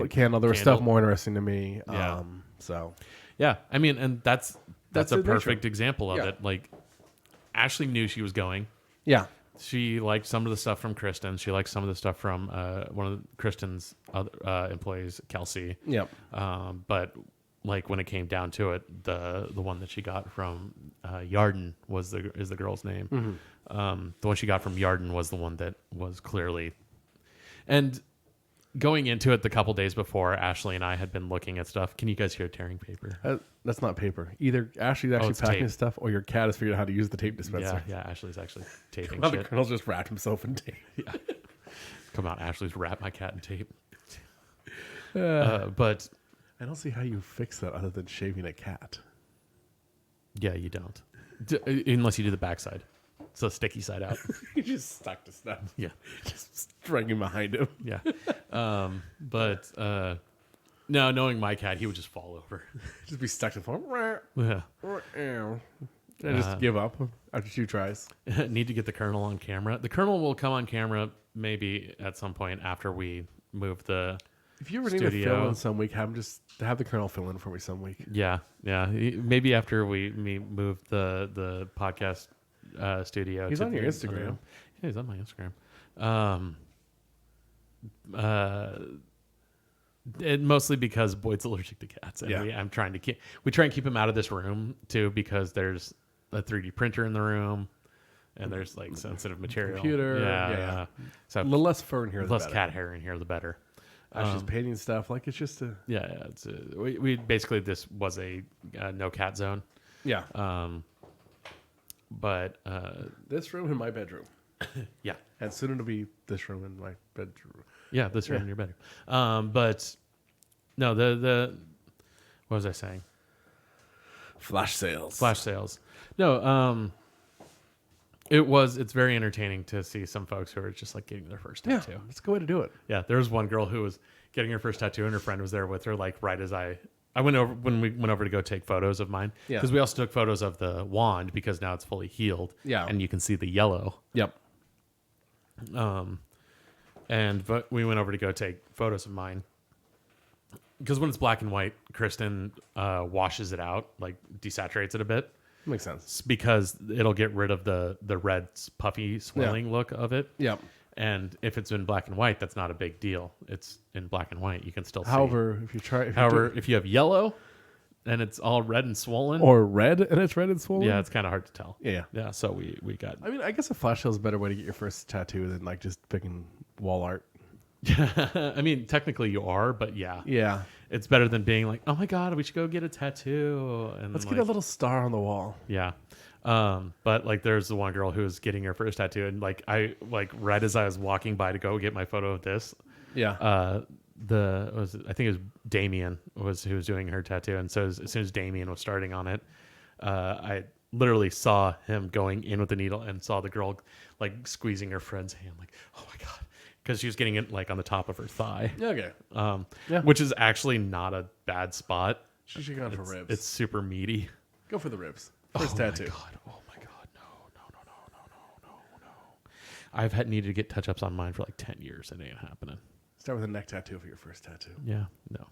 candle. There was stuff more interesting to me. Yeah. So yeah, I mean, and that's a the perfect nature. example of Yeah. it. Like Ashley knew she was going. yeah, She liked some of the stuff from Kristen. She liked some of the stuff from one of Kristen's other employees, Kelsey. yep. But like when it came down to it, the one that she got from Yarden is the girl's name. Mm-hmm. The one she got from Yarden was the one that was clearly, and going into it the couple days before, Ashley and I had been looking at stuff. Can you guys hear tearing paper? That's not paper. Either Ashley's actually it's packing tape. stuff, or your cat has figured out how to use the tape dispenser. Yeah, Ashley's actually taping Well, the shit. Colonel's just wrapped himself in tape. Come on, Ashley's wrapped my cat in tape. But I don't see how you fix that other than shaving a cat. yeah, you don't. Unless you do the backside. So sticky side out. You just stuck to stuff. Yeah. Just dragging behind him. Yeah. But no, knowing my cat, he would just fall over. Just be stuck to the phone. Yeah. And just give up after 2 tries. Need to get the Colonel on camera. The Colonel will come on camera maybe at some point after we move the If you ever need to studio. fill in some week, have the Colonel fill in for me some week. Yeah. Maybe after we move the podcast studio. He's to on your the Instagram. other room. Yeah, he's on my Instagram. And mostly because Boyd's allergic to cats, and Yeah. we try and keep him out of this room too, because there's a 3D printer in the room, and there's like sensitive material. Computer, yeah. yeah. So The less fur in here, the less better. cat hair in here, the better. She's painting stuff like it's just a Yeah. We basically, this was a no cat zone, yeah. but This room in my bedroom, yeah. and soon it'll be this room in my bedroom. Yeah, this room in your bedroom. But no, the what was I saying? Flash sales. Flash sales. No, it's very entertaining to see some folks who are just like getting their first Yeah, tattoo. that's a good way to do it. Yeah, there was one girl who was getting her first tattoo, and her friend was there with her, like right as I went over, when we went over to go take photos of mine. Yeah. Because we also took photos of the wand, because now it's fully healed. Yeah. And you can see the yellow. Yep. But we went over to go take photos of mine, because when it's black and white, Kristen washes it out, like desaturates it a bit, Makes sense. because it'll get rid of the red puffy swelling look of it. Yep. And if it's in black and white, that's not a big deal. It's in black and white, you can still see. However, If you have yellow and it's all red and swollen, or red and it's red and swollen. yeah, it's kind of hard to tell. Yeah. Yeah, so we got. I mean, I guess a flash sale is a better way to get your first tattoo than like just picking wall art. I mean, technically you are, but yeah, Yeah. it's better than being like, oh my god, we should go get a tattoo. And Let's like, get a little star on the wall. yeah. But like, there's the one girl who was getting her first tattoo, and like, right as I was walking by to go get my photo of this, Yeah. I think it was Damien who was doing her tattoo, and so as soon as Damien was starting on it, I literally saw him going in with the needle and saw the girl like squeezing her friend's hand, like, oh my god, because she was getting it like on the top of her thigh. Okay. Which is actually not a bad spot. She should go for ribs. It's super meaty. Go for the ribs. First tattoo. Oh my god, no. I've needed to get touch-ups on mine for like 10 years. It ain't happening. Start with a neck tattoo for your first tattoo. Yeah, no.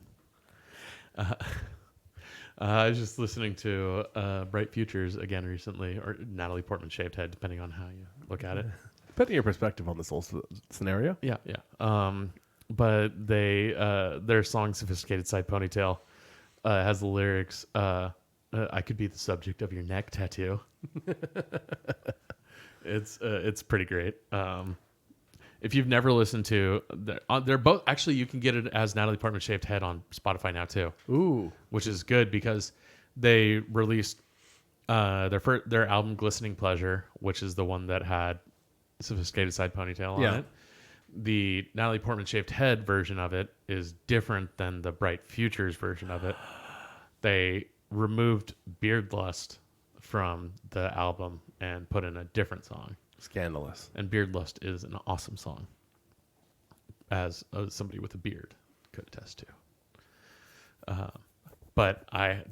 I was just listening to Bright Futures again recently, or Natalie Portman Shaved Head, depending on how you look at it. Depending on your perspective on this whole scenario. Yeah. but their song "Sophisticated Side Ponytail" has the lyrics, "I could be the subject of your neck tattoo." It's pretty great. If you've never listened to, they're both actually. You can get it as Natalie Portman Shaved Head on Spotify now too. Ooh, which is good because they released their album "Glistening Pleasure," which is the one that had "Sophisticated Side Ponytail" on it. The Natalie Portman Shaved Head version of it is different than the Bright Futures version of it. They removed Beard Lust from the album and put in a different song. scandalous. And Beard Lust is an awesome song, as somebody with a beard could attest to. But I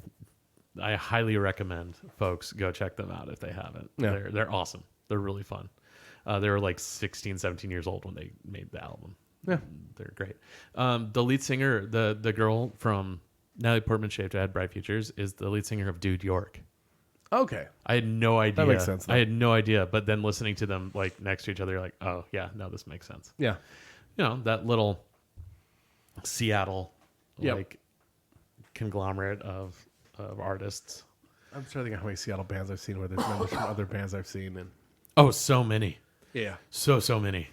highly recommend folks go check them out if they haven't. Yeah. They're awesome. They're really fun. They were like 16, 17 years old when they made the album. Yeah. They're great. The lead singer, the girl from Natalie Portman Shaved Head, Bright Futures, is the lead singer of Dude York. Okay. I had no idea. That makes sense, though. I had no idea. But then listening to them like next to each other, you're like, oh yeah, no, this makes sense. Yeah. You know, that little Seattle Yep. like conglomerate of artists. I'm trying to think of how many Seattle bands I've seen where there's members from other bands I've seen. And Oh, so many. yeah. So many.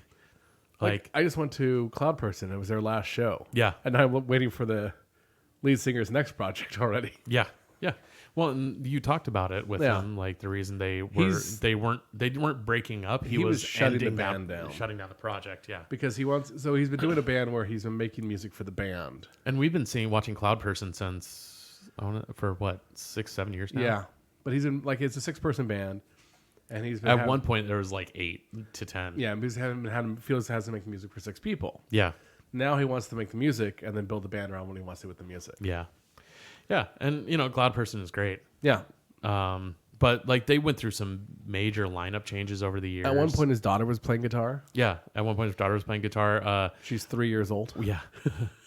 Like I just went to Cloud Person. It was their last show. yeah. And I'm waiting for the lead singer's next project already. Yeah. Yeah. Well, and you talked about it with Yeah. him, like the reason they He's- weren't breaking up. He was shutting the ending band down. shutting down the project. Yeah. Because he's been doing a band where he's been making music for the band. And we've been watching Cloud Person since for what 6-7 years now. Yeah. But he's in it's a 6-person band. And he's been At having- one point there was like 8 to 10. Yeah, because feels has to make music for 6 people. Yeah. Now he wants to make the music and then build the band around what he wants to do with the music. Yeah. Yeah. And Cloud Person is great. Yeah. But like they went through some major lineup changes over the years. At one point, his daughter was playing guitar. Yeah. At one point his daughter was playing guitar. She's 3 years old. Yeah.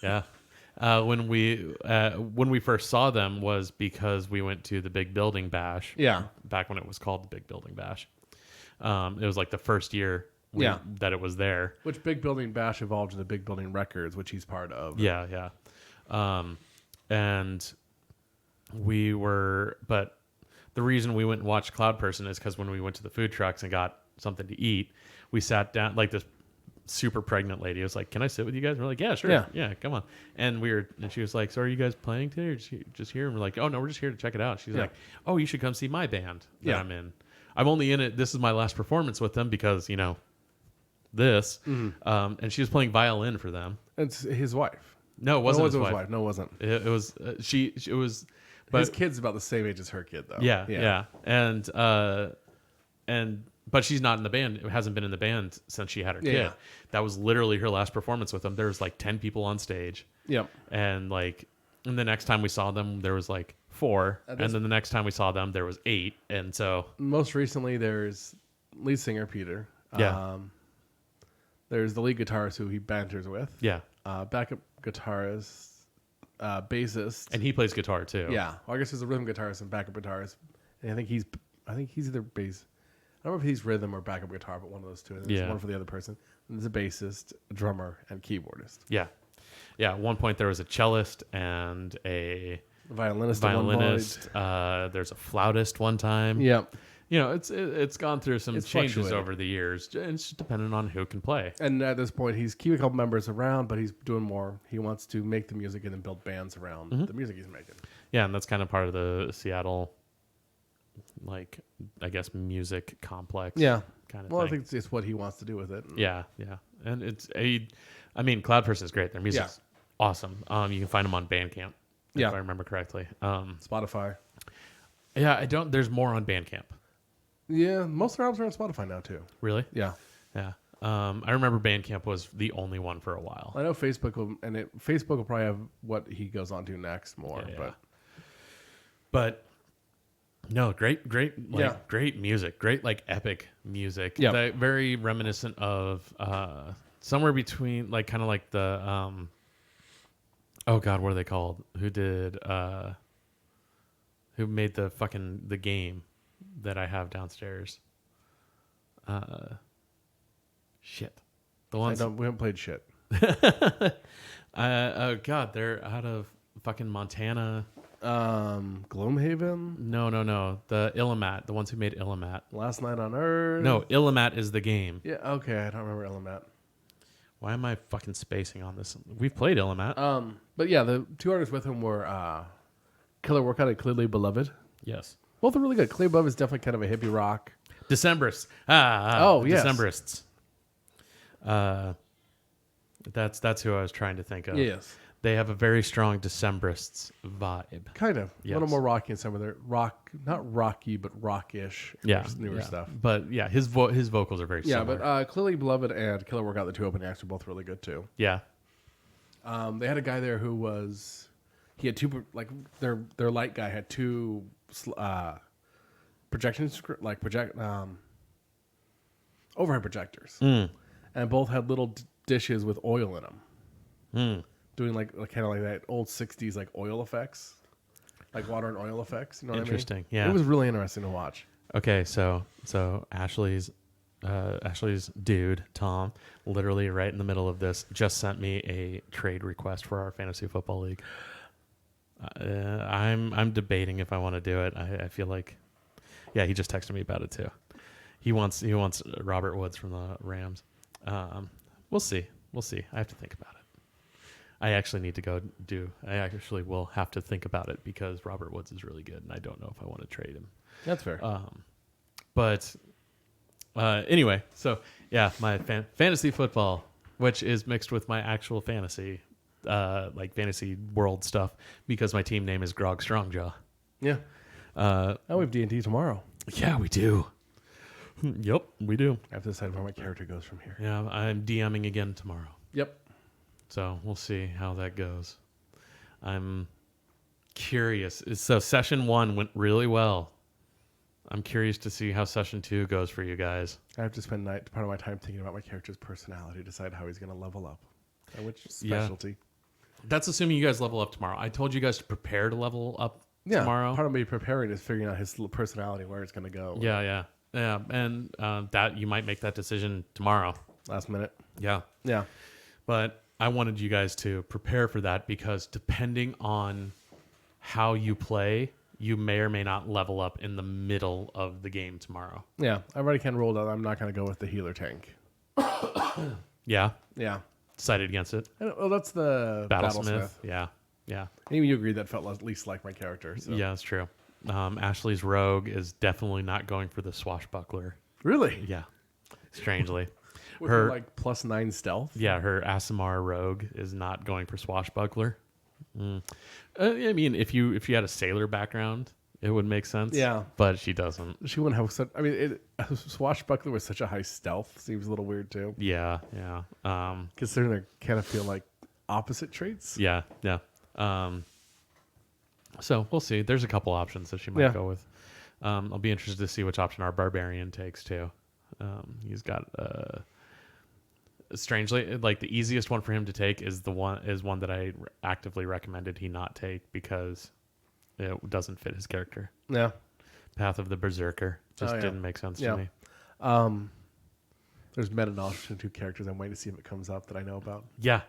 Yeah. When we first saw them was because we went to the Big Building Bash. Yeah. Back when it was called the Big Building Bash. It was like the first year that it was there. Which Big Building Bash evolved into Big Building Records, which he's part of. Yeah, yeah. And but the reason we went and watched Cloud Person is because when we went to the food trucks and got something to eat, we sat down, like this super pregnant lady was like, "Can I sit with you guys?" We're like, "Yeah, sure. Yeah, come on." And she was like, "So are you guys playing today or just here?" And we're like, "Oh, no, we're just here to check it out." She's like, "Oh, you should come see my band that I'm in. I'm only in it. This is my last performance with them because, this." And she was playing violin for them. It's his wife. No, it wasn't his wife. No, it wasn't. It was, it was, but His kid's about the same age as her kid, though. yeah. But she's not in the band. It hasn't been in the band since she had her kid. Yeah. That was literally her last performance with them. There was like 10 people on stage. Yep. And the next time we saw them, there was like 4. And then the next time we saw them, there was 8. And so Most recently, there's lead singer Peter. Yeah. There's the lead guitarist who he banters with. yeah. Backup guitarist, bassist. And he plays guitar too. Yeah. Well, I guess there's a rhythm guitarist and backup guitarist. And I think he's either bass. I don't know if he's rhythm or backup guitar, but one of those two. And there's one for the other person. And there's a bassist, a drummer, and keyboardist. Yeah. Yeah. At one point there was a cellist and a Violinist. There's a flautist one time. Yep. It's gone through some changes fluctuated. over the years. It's just depending on who can play. And at this point, he's keeping a couple members around, but he's doing more. He wants to make the music and then build bands around the music he's making. Yeah, and that's kind of part of the Seattle, I guess, music complex. Yeah. Kind of Well, thing. I think it's what he wants to do with it. Yeah, yeah. And Cloud Person is great. Their music's awesome. You can find them on Bandcamp, if I remember correctly. Spotify. Yeah, there's more on Bandcamp. Yeah, most of their albums are on Spotify now, too. Really? Yeah. Yeah. I remember Bandcamp was the only one for a while. I know Facebook will probably have what he goes on to next more. Yeah. But no, great music, great epic music. Yeah. Very reminiscent of somewhere between kind of like the oh god, what are they called? Who made the game that I have downstairs? Shit. The ones We haven't played shit. Oh God, they're out of fucking Montana. Gloomhaven. No. The Illimat, the ones who made Illimat. Last Night on Earth. No, Illimat is the game. Yeah. Okay. I don't remember Illimat. Why am I fucking spacing on this? We've played Illimat. But yeah, the two artists with him were Killer Workout and Clearly Beloved. Yes. Both are really good. Clearly Beloved is definitely kind of a hippie rock. Decemberists. Oh, yes. Decemberists. That's who I was trying to think of. Yes. They have a very strong Decemberists vibe. Kind of. Yes. A little more rocky in some of their rock, not rocky, but rockish. Yeah. Newer stuff. But yeah, his vocals are very Yeah, similar. but Clearly Beloved and Killer Workout, the two opening acts, are both really good too. Yeah. They had a guy there who was, he had two, like their light guy had two projections, like overhead projectors, and both had little dishes with oil in them, doing like kind of like that old '60s like oil effects, like water and oil effects. You know what I mean? Interesting. Yeah. It was really interesting to watch. Okay, so Ashley's dude Tom, literally right in the middle of this, just sent me a trade request for our fantasy football league. I'm debating if I want to do it. I feel like, yeah, he just texted me about it too. He wants Robert Woods from the Rams. We'll see. I have to think about it. I actually need to go I actually will have to think about it because Robert Woods is really good, and I don't know if I want to trade him. That's fair. But anyway, so yeah, my fantasy football, which is mixed with my actual fantasy, like fantasy world stuff, because my team name is Grog Strongjaw. Yeah. Oh, we have D&D tomorrow. Yeah, we do. Yep, we do. I have to decide where my character goes from here. Yeah, I'm DMing again tomorrow. Yep. So we'll see how that goes. I'm curious. So session 1 went really well. I'm curious to see how session 2 goes for you guys. I have to spend part of my time thinking about my character's personality, decide how he's going to level up, and which specialty. Yeah. That's assuming you guys level up tomorrow. I told you guys to prepare to level up tomorrow. Part of me preparing is figuring out his personality, where it's going to go. Yeah, and that you might make that decision tomorrow. Last minute. Yeah. But I wanted you guys to prepare for that because depending on how you play, you may or may not level up in the middle of the game tomorrow. Yeah, I already kind of rolled out. I'm not going to go with the healer tank. Yeah? Yeah. Decided against it? Well, that's the Battlesmith. Yeah. And even you agreed that felt least like my character. So. Yeah, that's true. Ashley's rogue is definitely not going for the swashbuckler. Really? Yeah. Strangely. With her like +9 stealth? Yeah, her Aasimar rogue is not going for swashbuckler. I mean, if you had a sailor background, it would make sense. Yeah. But she doesn't. She wouldn't have such... I mean, swashbuckler with such a high stealth seems a little weird, too. Yeah. Considering they kind of feel like opposite traits. Yeah. So we'll see. There's a couple options that she might go with. I'll be interested to see which option our barbarian takes, too. He's got... strangely, like the easiest one for him to take is one that I actively recommended he not take because it doesn't fit his character. Yeah. Path of the Berserker just didn't make sense to me. There's meta knowledge between 2 characters. I'm waiting to see if it comes up that I know about. Yeah,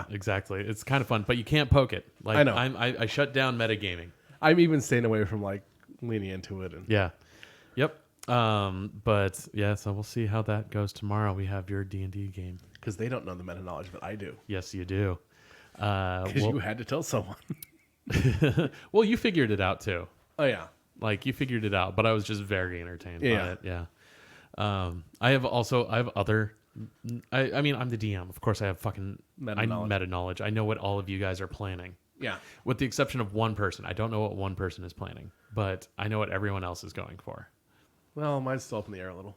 exactly. It's kind of fun, but you can't poke it. Like I know. I shut down metagaming. I'm even staying away from like leaning into it. And Yep. But yeah, so we'll see how that goes tomorrow. We have your D&D game. Because they don't know the meta knowledge, but I do. Yes, you do. Because you had to tell someone. Well, you figured it out too. Oh yeah. Like you figured it out, but I was just very entertained by it. Yeah. I have other. I mean, I'm the DM. Of course, I have fucking meta knowledge. I know what all of you guys are planning. Yeah. With the exception of one person, I don't know what one person is planning, but I know what everyone else is going for. Well, mine's still up in the air a little.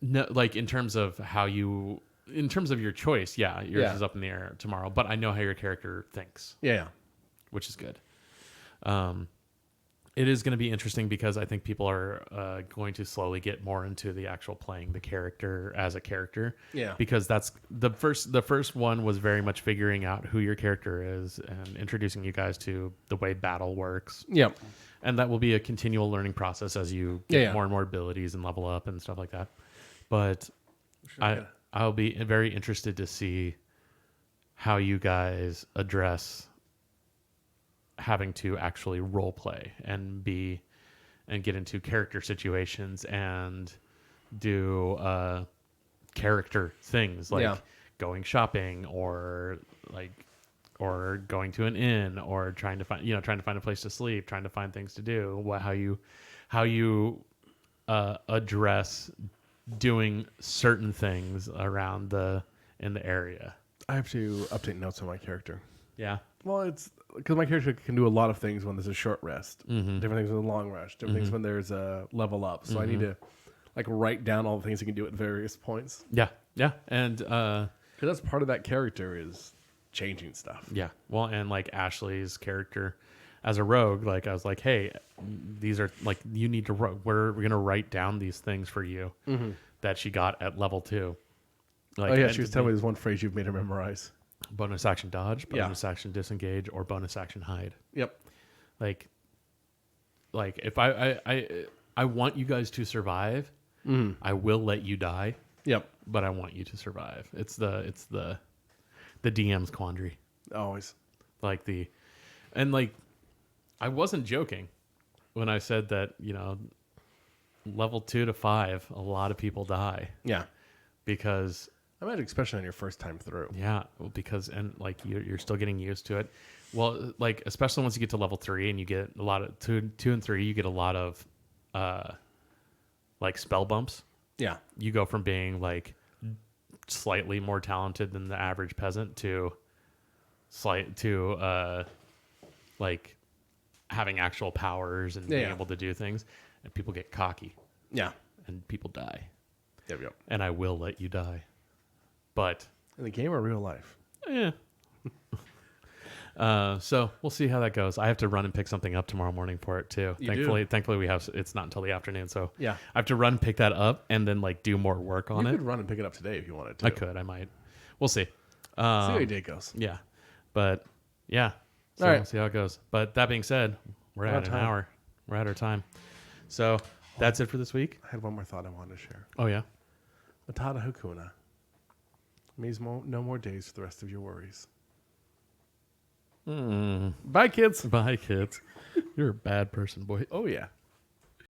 No, like in terms of your choice, yours is up in the air tomorrow. But I know how your character thinks. Yeah. Which is good. It is going to be interesting because I think people are going to slowly get more into the actual playing the character as a character. Yeah. Because that's the first one was very much figuring out who your character is and introducing you guys to the way battle works. Yep. And that will be a continual learning process as you get more and more abilities and level up and stuff like that. But I'll be very interested to see how you guys address having to actually role play and get into character situations and do character things like going shopping or going to an inn or trying to find a place to sleep, trying to find things to do. How you address doing certain things around in the area. I have to update notes on my character. Yeah. Well, it's because my character can do a lot of things when there's a short rest, Mm-hmm. different things with a long rest, different things when there's a level up. So I need to like write down all the things he can do at various points. Yeah. Yeah. And because that's part of that character is changing stuff. yeah. Well, and like Ashley's character as a rogue, like I was like, hey, these are like you need to. We're gonna write down these things for you that she got at level 2. Like, Oh yeah, she was telling me there's one phrase you've made her memorize. Bonus action dodge, bonus action disengage, or bonus action hide. Yep. Like if I want you guys to survive, I will let you die. Yep. But I want you to survive. It's the DM's quandary. Always. I wasn't joking when I said that, level 2 to 5, a lot of people die Yeah. because I imagine especially on your first time through. you're still getting used to it. Well, like especially once you get to level 3 and you get a lot of 2 and 3, you get a lot of spell bumps. Yeah. You go from being like slightly more talented than the average peasant to having actual powers and being able to do things, and people get cocky. Yeah. And people die. Yep. And I will let you die. But in the game or real life? yeah. So we'll see how that goes. I have to run and pick something up tomorrow morning for it too. Thankfully we have. It's not until the afternoon, so yeah, I have to run, pick that up, and then do more work on it. You could run and pick it up today if you wanted to. I could. I might. We'll see. See how your day goes. Yeah, but yeah. So all right. We'll see how it goes. But that being said, we're at an hour. We're at our time. So that's it for this week. I had one more thought I wanted to share. Oh yeah. Matata Hakuna means no more days for the rest of your worries. Bye, kids. Bye, kids. You're a bad person, boy. Oh, yeah.